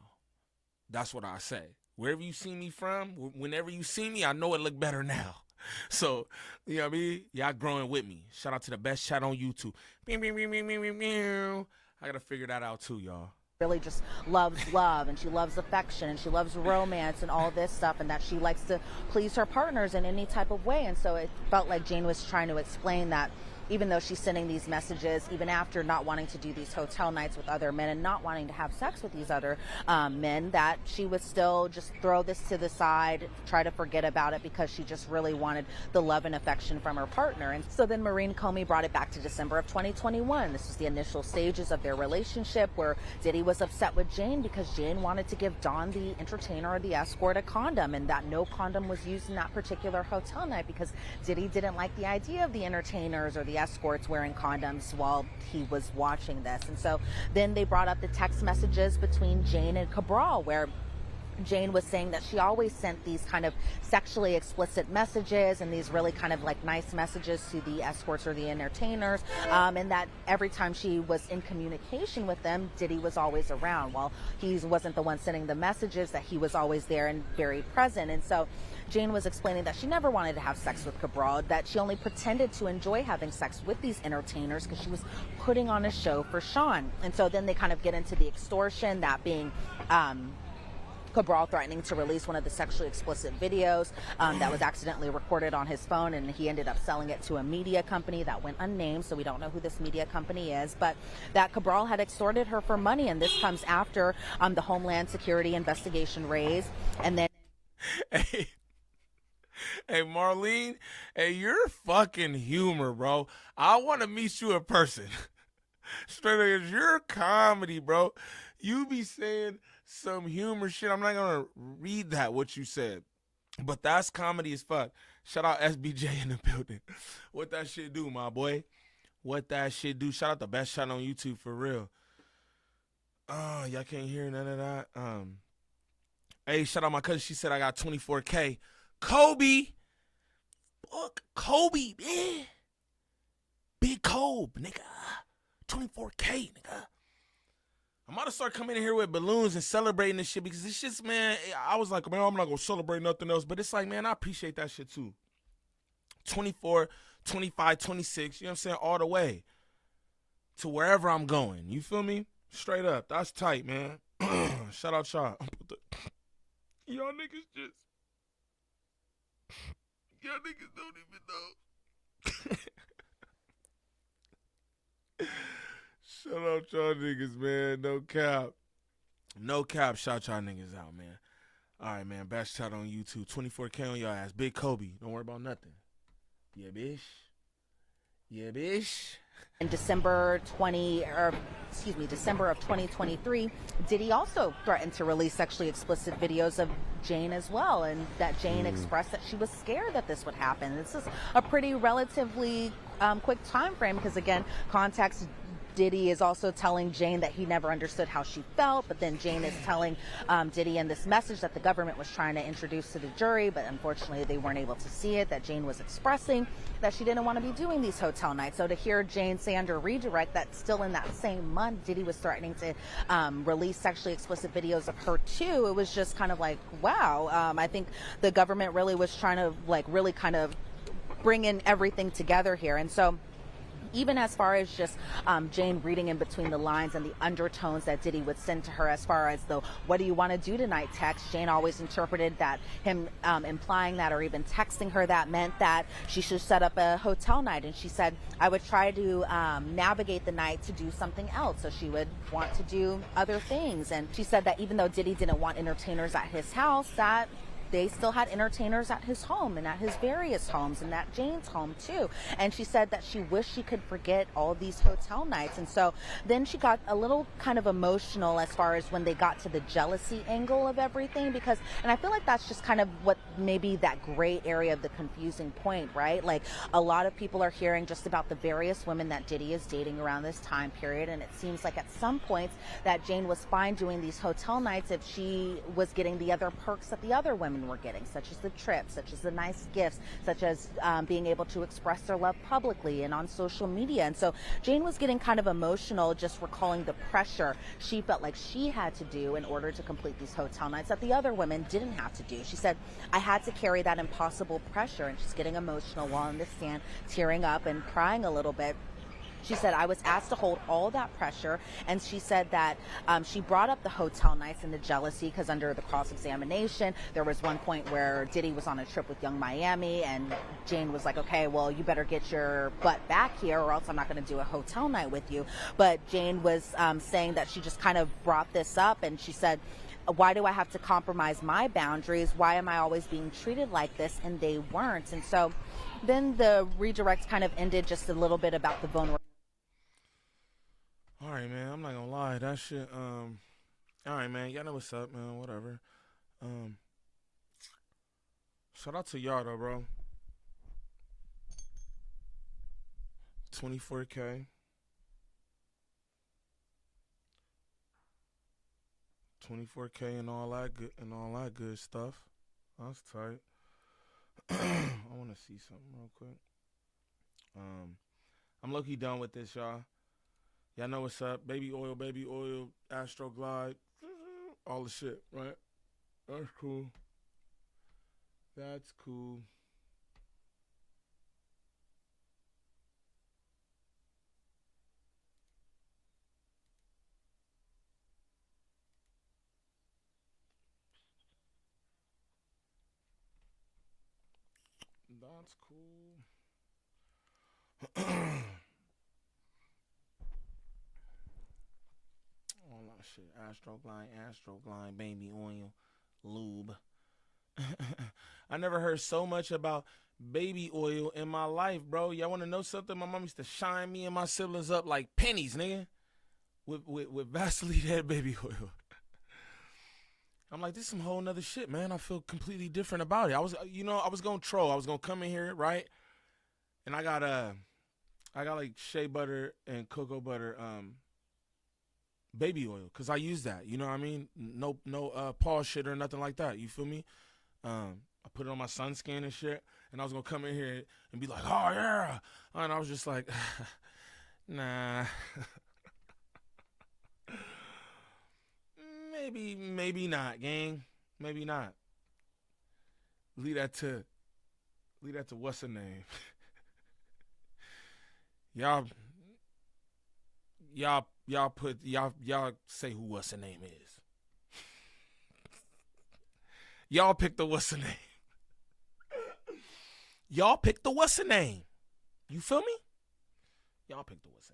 That's what I say. Wherever you see me from, whenever you see me, I know it look better now. So, you know what I mean? Y'all growing with me. Shout out to the best chat on YouTube. I got to figure that out too, y'all. Really just loves love, and she loves affection, and she loves romance and all this stuff, and that she likes to please her partners in any type of way. And so it felt like Jane was trying to explain that even though she's sending these messages, even after not wanting to do these hotel nights with other men and not wanting to have sex with these other men, that she would still just throw this to the side, try to forget about it because she just really wanted the love and affection from her partner. And so then Maureen Comey brought it back to December of 2021. This was the initial stages of their relationship where Diddy was upset with Jane because Jane wanted to give Don, the entertainer or the escort, a condom, and that no condom was used in that particular hotel night because Diddy didn't like the idea of the entertainers or the escorts wearing condoms while he was watching this. And so then they brought up the text messages between Jane and Cabral, where Jane was saying that she always sent these kind of sexually explicit messages and these really kind of nice messages to the escorts or the entertainers, and that every time she was in communication with them, Diddy was always around. While he wasn't the one sending the messages, that he was always there and very present. And so Jane was explaining that she never wanted to have sex with Cabral, that she only pretended to enjoy having sex with these entertainers because she was putting on a show for Sean. And so then they kind of get into the extortion, that being Cabral threatening to release one of the sexually explicit videos that was accidentally recorded on his phone, and he ended up selling it to a media company that went unnamed, so we don't know who this media company is, but that Cabral had extorted her for money. And this comes after the Homeland Security investigation raise. And then Hey, Marlene, hey, you're fucking humor, bro. I want to meet you in person. Straight up, you're comedy, bro. You be saying some humor shit. I'm not going to read that, what you said. But that's comedy as fuck. Shout out SBJ in the building. What that shit do, my boy? What that shit do? Shout out the best shot on YouTube, for real. Y'all can't hear none of that. Hey, shout out my cousin. She said I got 24K. Kobe. Fuck, Kobe, man. Big Kobe, nigga. 24K, nigga. I'm about to start coming in here with balloons and celebrating this shit because it's just, man, I was like, man, I'm not going to celebrate nothing else. But it's like, man, I appreciate that shit too. 24, 25, 26, you know what I'm saying? All the way to wherever I'm going. You feel me? Straight up. That's tight, man. Shout out y'all. Y'all niggas just. Y'all niggas don't even know. Shout out y'all niggas, man. No cap. No cap. Shout y'all niggas out, man. All right, man. Best chat on YouTube. 24K on y'all ass. Big Kobe. Don't worry about nothing. Yeah, bitch. Yeah, bitch. In December of 2023, Diddy also threatened to release sexually explicit videos of Jane as well, and that Jane expressed that she was scared that this would happen. This is a pretty relatively quick time frame because, again, context, Diddy is also telling Jane that he never understood how she felt, but then Jane is telling Diddy in this message that the government was trying to introduce to the jury, but unfortunately they weren't able to see it, that Jane was expressing that she didn't want to be doing these hotel nights. So to hear Jane say under redirect that still in that same month Diddy was threatening to release sexually explicit videos of her too, it was just kind of like, wow. I think the government really was trying to really kind of bring in everything together here. And so even as far as just Jane reading in between the lines and the undertones that Diddy would send to her as far as the "what do you want to do tonight" text, Jane always interpreted that him implying that or even texting her that meant that she should set up a hotel night. And she said, I would try to navigate the night to do something else. So she would want to do other things. And she said that even though Diddy didn't want entertainers at his house, that they still had entertainers at his home and at his various homes and at Jane's home too. And she said that she wished she could forget all of these hotel nights. And so then she got a little kind of emotional as far as when they got to the jealousy angle of everything, because, and I feel like that's just kind of what maybe that gray area of the confusing point, right? Like a lot of people are hearing just about the various women that Diddy is dating around this time period. And it seems like at some points that Jane was fine doing these hotel nights if she was getting the other perks that the other women were getting, such as the trips, such as the nice gifts, such as being able to express their love publicly and on social media. And so Jane was getting kind of emotional just recalling the pressure she felt like she had to do in order to complete these hotel nights that the other women didn't have to do. She said, I had to carry that impossible pressure, and she's getting emotional while in the stand, tearing up and crying a little bit. She said, I was asked to hold all that pressure, and she said that she brought up the hotel nights and the jealousy because under the cross-examination, there was one point where Diddy was on a trip with Young Miami, and Jane was like, okay, well, you better get your butt back here or else I'm not going to do a hotel night with you. But Jane was saying that she just kind of brought this up, and she said, why do I have to compromise my boundaries? Why am I always being treated like this? And they weren't. And so then the redirect kind of ended just a little bit about the vulnerability. All right, man. I'm not gonna lie. That shit. All right, man. Y'all know what's up, man. Whatever. Shout out to y'all, though, bro. 24K. 24K and all that good stuff. That's tight. I want to see something real quick. I'm low-key done with this, y'all. Y'all know what's up. Baby oil, Astro Glide, all the shit, right? That's cool. That's cool. That's cool. All that shit. Astro Glide, baby oil, lube. I never heard so much about baby oil in my life, bro. Y'all want to know something? My mom used to shine me and my siblings up like pennies, nigga, with Vaseline head baby oil. I'm like, this is some whole nother shit, man. I feel completely different about it. I was gonna troll. I was gonna come in here, right? And I got like shea butter and cocoa butter, baby oil, cause I use that. You know what I mean? No paw shit or nothing like that. You feel me? I put it on my sunscreen and shit, and I was gonna come in here and be like, oh yeah, and I was just like, nah. Maybe not, gang. Maybe not. Leave that to what's her name? Y'all say who what's her name is. Y'all pick the what's her name. Y'all pick the what's her name. You feel me? Y'all pick the what's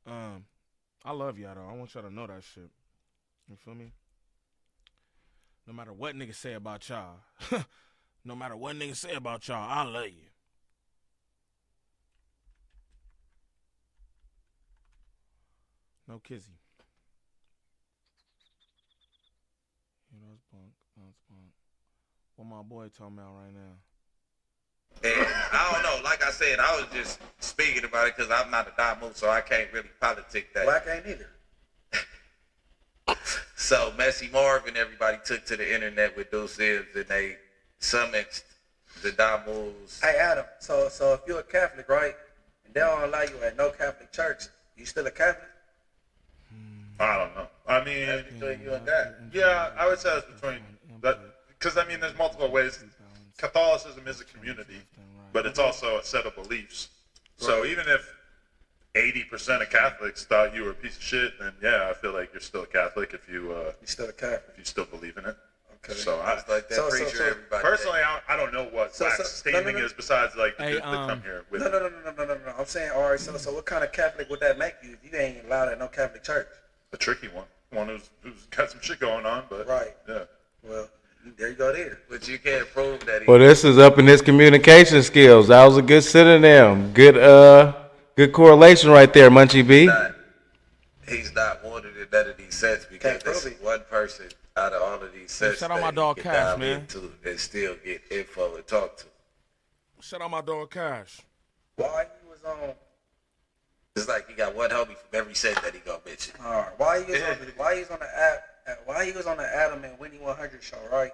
her name. I love y'all though. I want y'all to know that shit. You feel me? No matter what niggas say about y'all. No matter what niggas say about y'all, I love you. No kizzy. Yeah, that's bunk. That's bunk. What my boy talking about right now? And I don't know. Like I said, I was just speaking about it because I'm not a Damu, so I can't really politic that. Well, I can't either. So Messy Marvin, everybody took to the internet with those Sims, and they summoned the Damus. Hey Adam, so if you're a Catholic, right, and they don't allow you at no Catholic church, you still a Catholic? I don't know. I mean, That's between you and that. yeah, I would say it's between that, because I mean, there's multiple ways. Catholicism is a community, but it's also a set of beliefs. So even if 80% of Catholics thought you were a piece of shit, then yeah, I feel like you're still a Catholic if you You're still a Catholic. if you still believe in it. Okay. So It's like that preacher, everybody. personally, I don't know what wax standing is besides like the Hey, dudes that come here with. No. I'm saying, all right. So what kind of Catholic would that make you if you ain't allowed at no Catholic church? A tricky one who's got some shit going on, but Right. yeah. Well, there you go there. But you can't prove that. Well, this is up in his communication skills. That was a good synonym. Good correlation right there, Munchie B. He's not wanted in none of these sets because Can't there's prove it. one person out of all of these sets shout out that my he dog can Cash, dive man. into and still get info and talk to. Shout out my dog Cash. Why he was on? It's like he got one homie from every set that he gonna mention. All right. Why he was on the app? Why he was on the Adam and Winnie 100 show, right?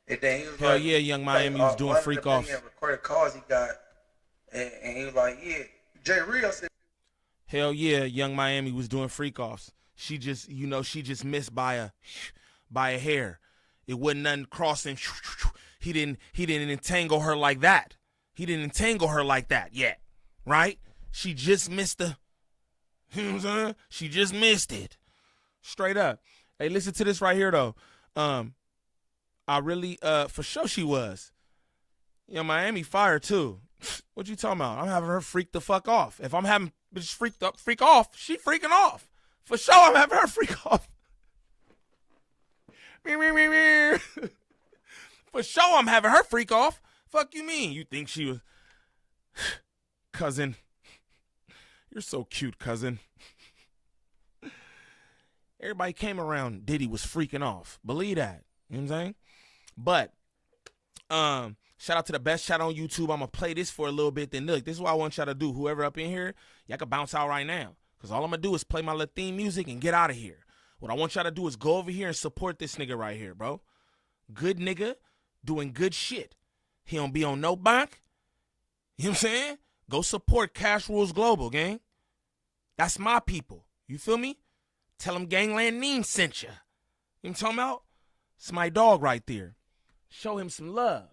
And then he was Hell like, yeah, Young Miami was doing one of freak the offs. recorded calls he got, and he was like, yeah. Jay Real said. Hell yeah, Young Miami was doing freak offs. She just missed by a hair. It wasn't nothing crossing. He didn't entangle her like that. He didn't entangle her like that yet, right? She just missed the. You know what I'm saying? She just missed it. Straight up. Hey, listen to this right here though. I really for sure she was. Young Miami fire too. What you talking about? I'm having her freak the fuck off. If I'm having bitch freak off, she freaking off. For sure I'm having her freak off. For sure I'm having her freak off. Fuck you mean? You think she was cousin? You're so cute, cousin. Everybody came around, Diddy was freaking off. Believe that. You know what I'm saying? But shout out to the best chat on YouTube. I'm gonna play this for a little bit. Then look, this is what I want y'all to do. Whoever up in here, y'all can bounce out right now. Cause all I'm gonna do is play my little theme music and get out of here. What I want y'all to do is go over here and support this nigga right here, bro. Good nigga, doing good shit. He don't be on no bank. You know what I'm saying? Go support Cash Rules Global, gang. That's my people. You feel me? Tell him Gvnglvnd Niem sent ya. You know what I'm talking about? It's my dog right there. Show him some love.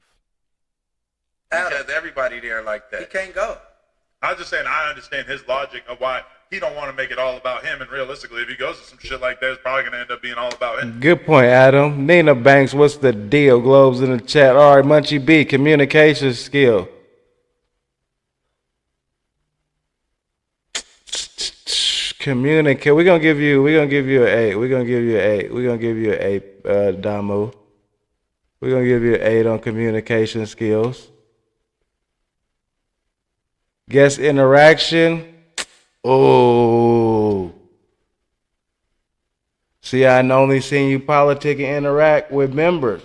Because everybody there like that. He can't go. I was just saying I understand his logic of why he don't want to make it all about him, and realistically, if he goes to some shit like that, it's probably gonna end up being all about him. Good point, Adam. Nina Banks, what's the deal? Globes in the chat. All right, Munchie B, communication skill. Communicate. We're gonna give you an 8. We're gonna give you an 8, Damu. We're gonna give you an 8 on communication skills. Guest interaction. Oh. See, I only seen you politic and interact with members.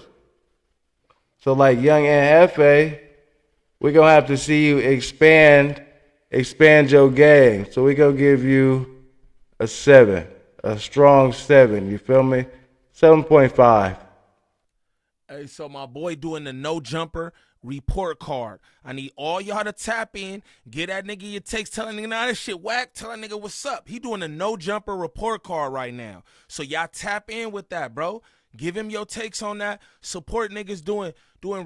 So like Young and Hefe, we're gonna have to see you expand your game. So we're gonna give you a 7, a strong 7. You feel me? 7.5. Hey, so my boy doing the no jumper report card. I need all y'all to tap in, get that nigga your takes, tell that nigga, nah, this shit whack, tell that nigga what's up. He doing the no jumper report card right now. So y'all tap in with that, bro. Give him your takes on that. Support niggas doing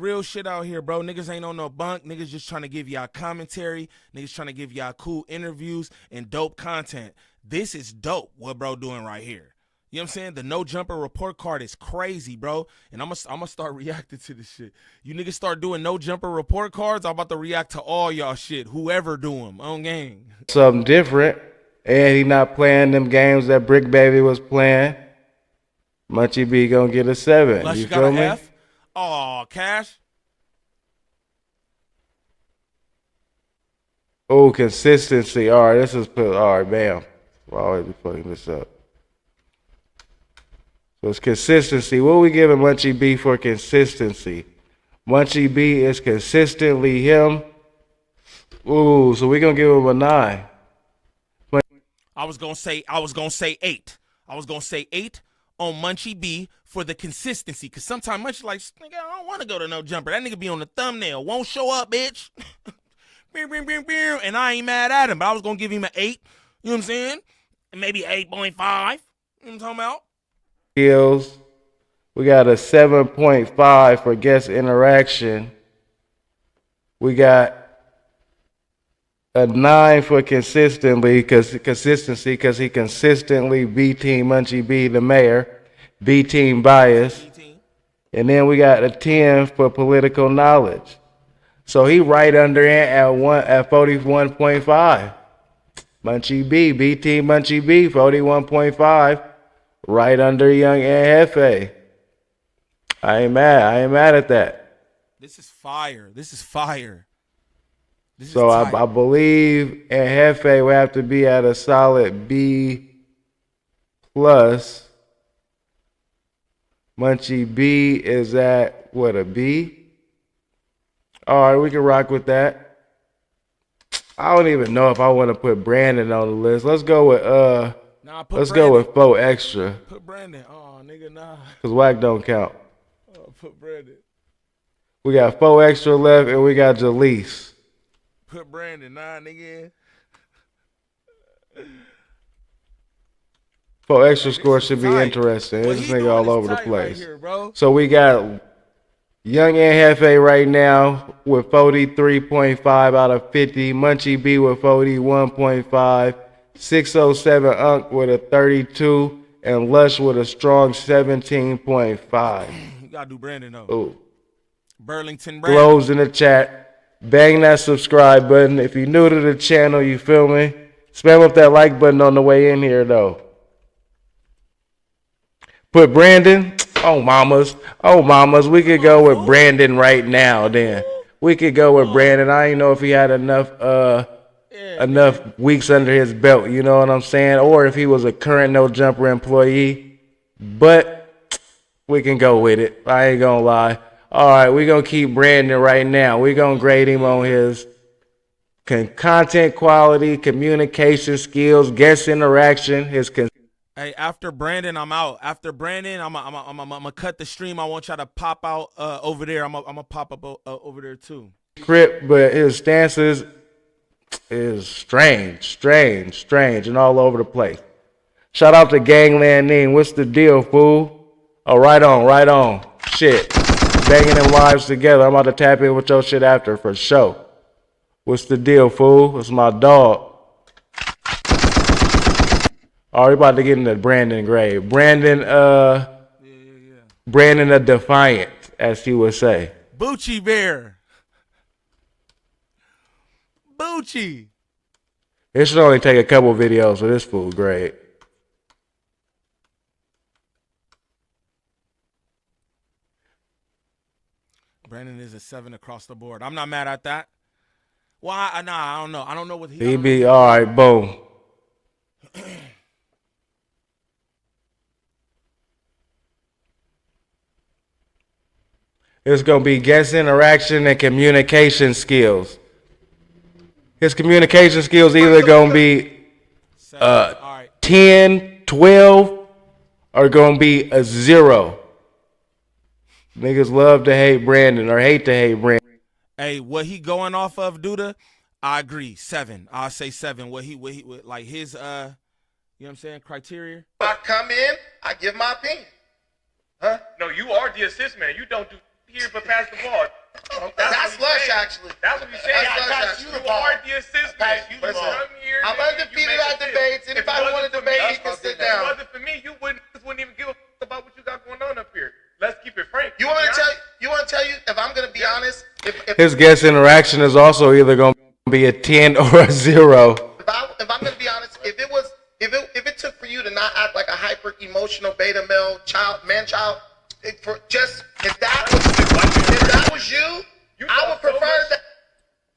real shit out here, bro. Niggas ain't on no bunk. Niggas just trying to give y'all commentary. Niggas trying to give y'all cool interviews and dope content. This is dope what bro doing right here. You know what I'm saying? The no jumper report card is crazy, bro. And I'm gonna start reacting to this shit. You niggas start doing no jumper report cards, I'm about to react to all y'all shit. Whoever do them on game. Something different. And he not playing them games that Brick Baby was playing. Munchie B gonna get a 7. Unless you you got feel an me? F. Oh, Cash. Oh, consistency. All right, this is put. All right, bam. We'll always be fucking this up. So it's consistency. What we giving Munchie B for consistency? Munchie B is consistently him. Ooh, so we're gonna give him a 9. I was gonna say 8. I was gonna say 8 on Munchie B for the consistency. Cause sometimes Munchie like, nigga, I don't want to go to no jumper. That nigga be on the thumbnail. Won't show up, bitch. And I ain't mad at him, but I was gonna give him an 8. You know what I'm saying? And maybe 8.5. You know what I'm talking about? Skills. We got a 7.5 for guest interaction. We got a 9 for consistency because he consistently B-team Munchie B, the mayor, B-team bias. And then we got a 10 for political knowledge. So he right under it at 41.5. Munchie B, B-team Munchie B, 41.5. Right under Young and Hefe. I ain't mad at that. This is fire. So I believe Hefe will have to be at a solid B+. Munchie B is at, what, a B? All right, we can rock with that. I don't even know if I want to put Brandon on the list. Let's go with go with 4 extra. Put Brandon. Oh, nigga, nah. Because Wack don't count. Put Brandon. We got 4 extra left, and we got Jaleese. Put Brandon. Nah, nigga. 4 extra scores should be interesting. This nigga all over the place. Right here, so we got Young and Hefe right now with 43.5 out of 50. Munchie B with 41.5. 607 Unk with a 32. And Lush with a strong 17.5. You gotta do Brandon though. Ooh. Burlington Brandon. Glows in the chat. Bang that subscribe button. If you're new to the channel, you feel me? Spam up that like button on the way in here though. Put Brandon. Oh mamas. We could go with Brandon right now then. We could go with Brandon. I didn't know if he had enough weeks under his belt, you know what I'm saying? Or if he was a current no jumper employee. But we can go with it. I ain't gonna lie. All right, we're gonna keep Brandon right now. We're gonna grade him on his content quality, communication skills, guest interaction, Hey, after Brandon, I'm out. After Brandon, I'm gonna cut the stream. I want y'all to pop out over there. I'm gonna pop up over there too. Crip, but his stances is strange, and all over the place. Shout out to Gvnglvnd Niem. What's the deal, fool? Oh, right on. Shit. Banging them lives together. I'm about to tap in with your shit after for sure. What's the deal, fool? It's my dog. Oh, we about to get into Brandon grade. Brandon a defiant, as he would say. Bucci Bear. Bucci. It should only take a couple videos for this fool grade. Brandon is a 7 across the board. I'm not mad at that. Well, I don't know. I don't know what he be all right. Boom. It's gonna be guest interaction and communication skills. His communication skills either gonna be 10, 12, or gonna be a 0. Niggas love to hate Brandon or hate to hate Brandon. Hey, what he going off of, Duda? I agree. 7. I'll say 7. What he like his you know what I'm saying, criteria? I come in, I give my opinion. Huh? No, you are the assist man. You don't do here but pass the ball. That's Lush, actually. That's what you saying. You are the assist man. I'm undefeated at debates. Anybody want to debate, he can sit down. If it wasn't for me, you wouldn't even give a fuck about what you got going on up here. Let's keep it frank. You want me to tell you if I'm gonna be honest? If his guest interaction is also either gonna be a 10 or a 0. If I'm gonna be honest, if it took for you to not act like a hyper emotional beta male man child, if that was you, I would prefer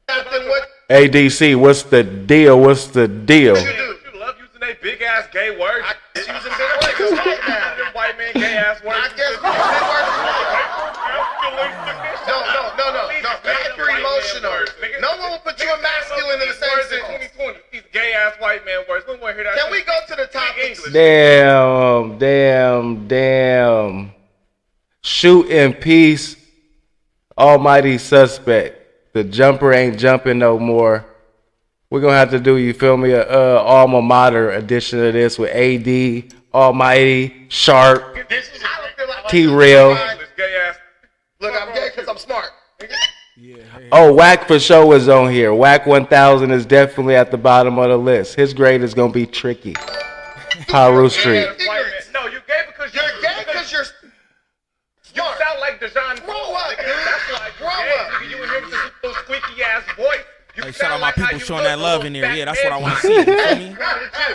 that than what. ADC, what's the deal? You love using they big ass gay words. I guess using big words is right now. White man gay ass words. I guess using big words is right. No. Hyper emotional. No one will put you in masculine in the same sentence. 2020. These gay ass white man words. We want to hear that. Can we go to the topics? Damn. Shoot in peace, almighty suspect. The jumper ain't jumping no more. We're going to have to do, you feel me, a alma mater edition of this with AD, Almighty, Sharp, T-Real. Look, I'm gay because I'm smart. Oh, Wack for sure is on here. Wack 1000 is definitely at the bottom of the list. His grade is going to be tricky. Paru Street. No, you're gay because you're gay because you're smart. You sound like Dejan. Grow up. That's why grow up. You in here with this little squeaky ass voice. Hey, shout out my people showing that love in there. Yeah, that's what I want to see. You feel me?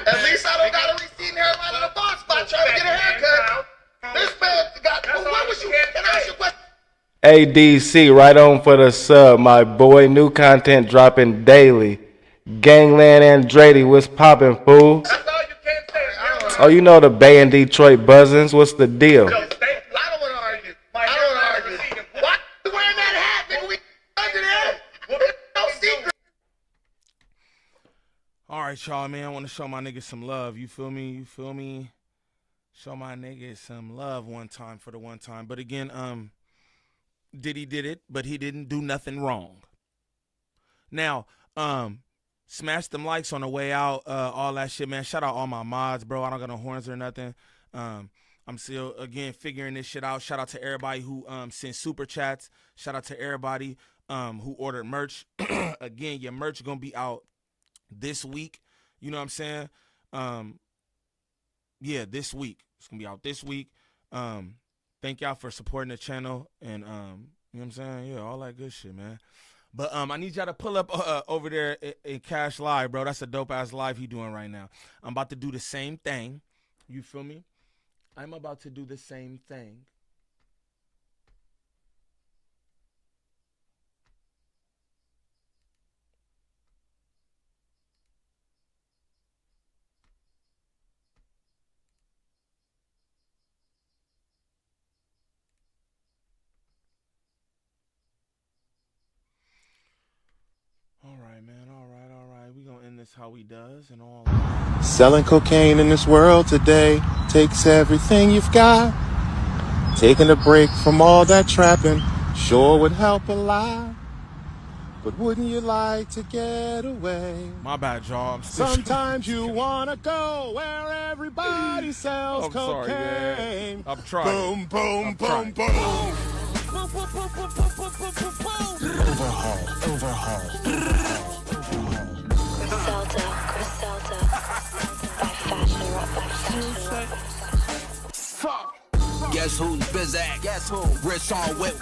At least I don't got a receding hairline in a box by trying to get a haircut. This man got. What was you? Can I ask you a question? ADC, right on for the sub, my boy. New content dropping daily. Gangland Andrade, what's poppin', fool? That's all you can say. Oh, you know the Bay and Detroit Buzzins. What's the deal? I don't want to argue. Why are you wearing that hat, nigga? We under there. No secret. All right, y'all, man. I want to show my niggas some love. You feel me? Show my niggas some love one time for the one time. But again, Diddy did it, but he didn't do nothing wrong. Now, smash them likes on the way out, all that shit, man. Shout out all my mods, bro. I don't got no horns or nothing. I'm still, again, figuring this shit out. Shout out to everybody who sent super chats. Shout out to everybody who ordered merch. Again, your merch going to be out this week. You know what I'm saying? Yeah, this week. It's going to be out this week. Thank y'all for supporting the channel and, you know what I'm saying? Yeah, all that good shit, man. But I need y'all to pull up over there in Cash Live, bro. That's a dope-ass live he doing right now. I'm about to do the same thing. You feel me? I'm about to do the same thing. All right, man. All right. We gonna end this how he does and all that. Selling cocaine in this world today takes everything you've got. Taking a break from all that trapping sure would help a lot. But wouldn't you like to get away? My bad, y'all. Sometimes you wanna go where everybody sells cocaine. Sorry, man. I'm trying. Boom. Overhaul. Guess who's busy? Guess who? Wrist on wet.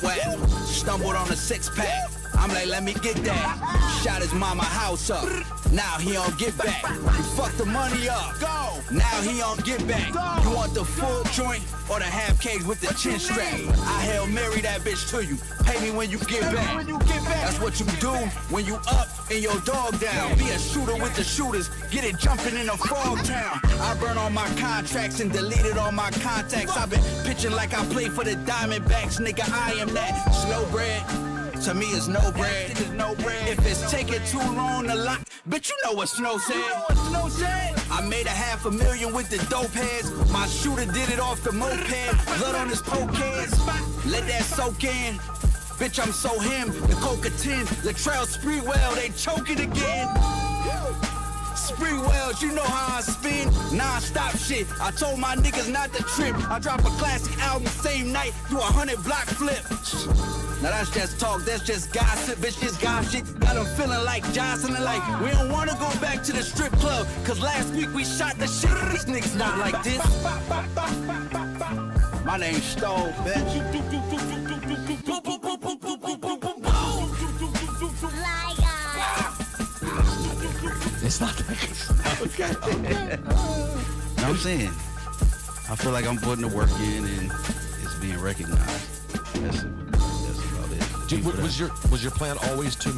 Stumbled on a six-pack. I'm like, let me get that. Shot his mama house up. Now he don't get back. He fucked the money up. Go. Now he don't get back. Go. You want the full joint or the half cage with the chin strap? I Hail Mary that bitch to you. Pay me when you get back. That's what you do when you up and your dog down. Be a shooter with the shooters. Get it jumping in a frog town. I burn all my contracts and deleted all my contacts. I've been pitching like I play for the Diamondbacks. Nigga, I am that. Slow bread. To me, it's no bread. If it's taking too long to lock, bitch, you know what Snow said. I made $500,000 with the dope heads. My shooter did it off the moped. Blood on his poke heads. Let that soak in. Bitch, I'm so him. The Coca 10, Latrell Spreewell, they choking again. Spreewells, you know how I spin. Non-stop shit. I told my niggas not to trip. I drop a classic album same night. Do 100 block flip. Now that's just talk, that's just gossip, bitch, this gossip shit. Got them feeling like Johnson and like, we don't wanna go back to the strip club, cause last week we shot the shit. These niggas not like this. My name's Stove, bitch. It's not like Okay. I'm saying, I feel like I'm putting the work in and it's being recognized. That's about it. Was your plan always to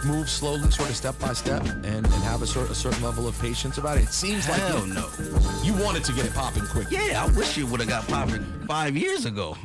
move slowly, sort of step by step, and have a certain level of patience about it? It seems like no. You wanted to get it popping quick. Yeah, I wish it would have got popping 5 years ago.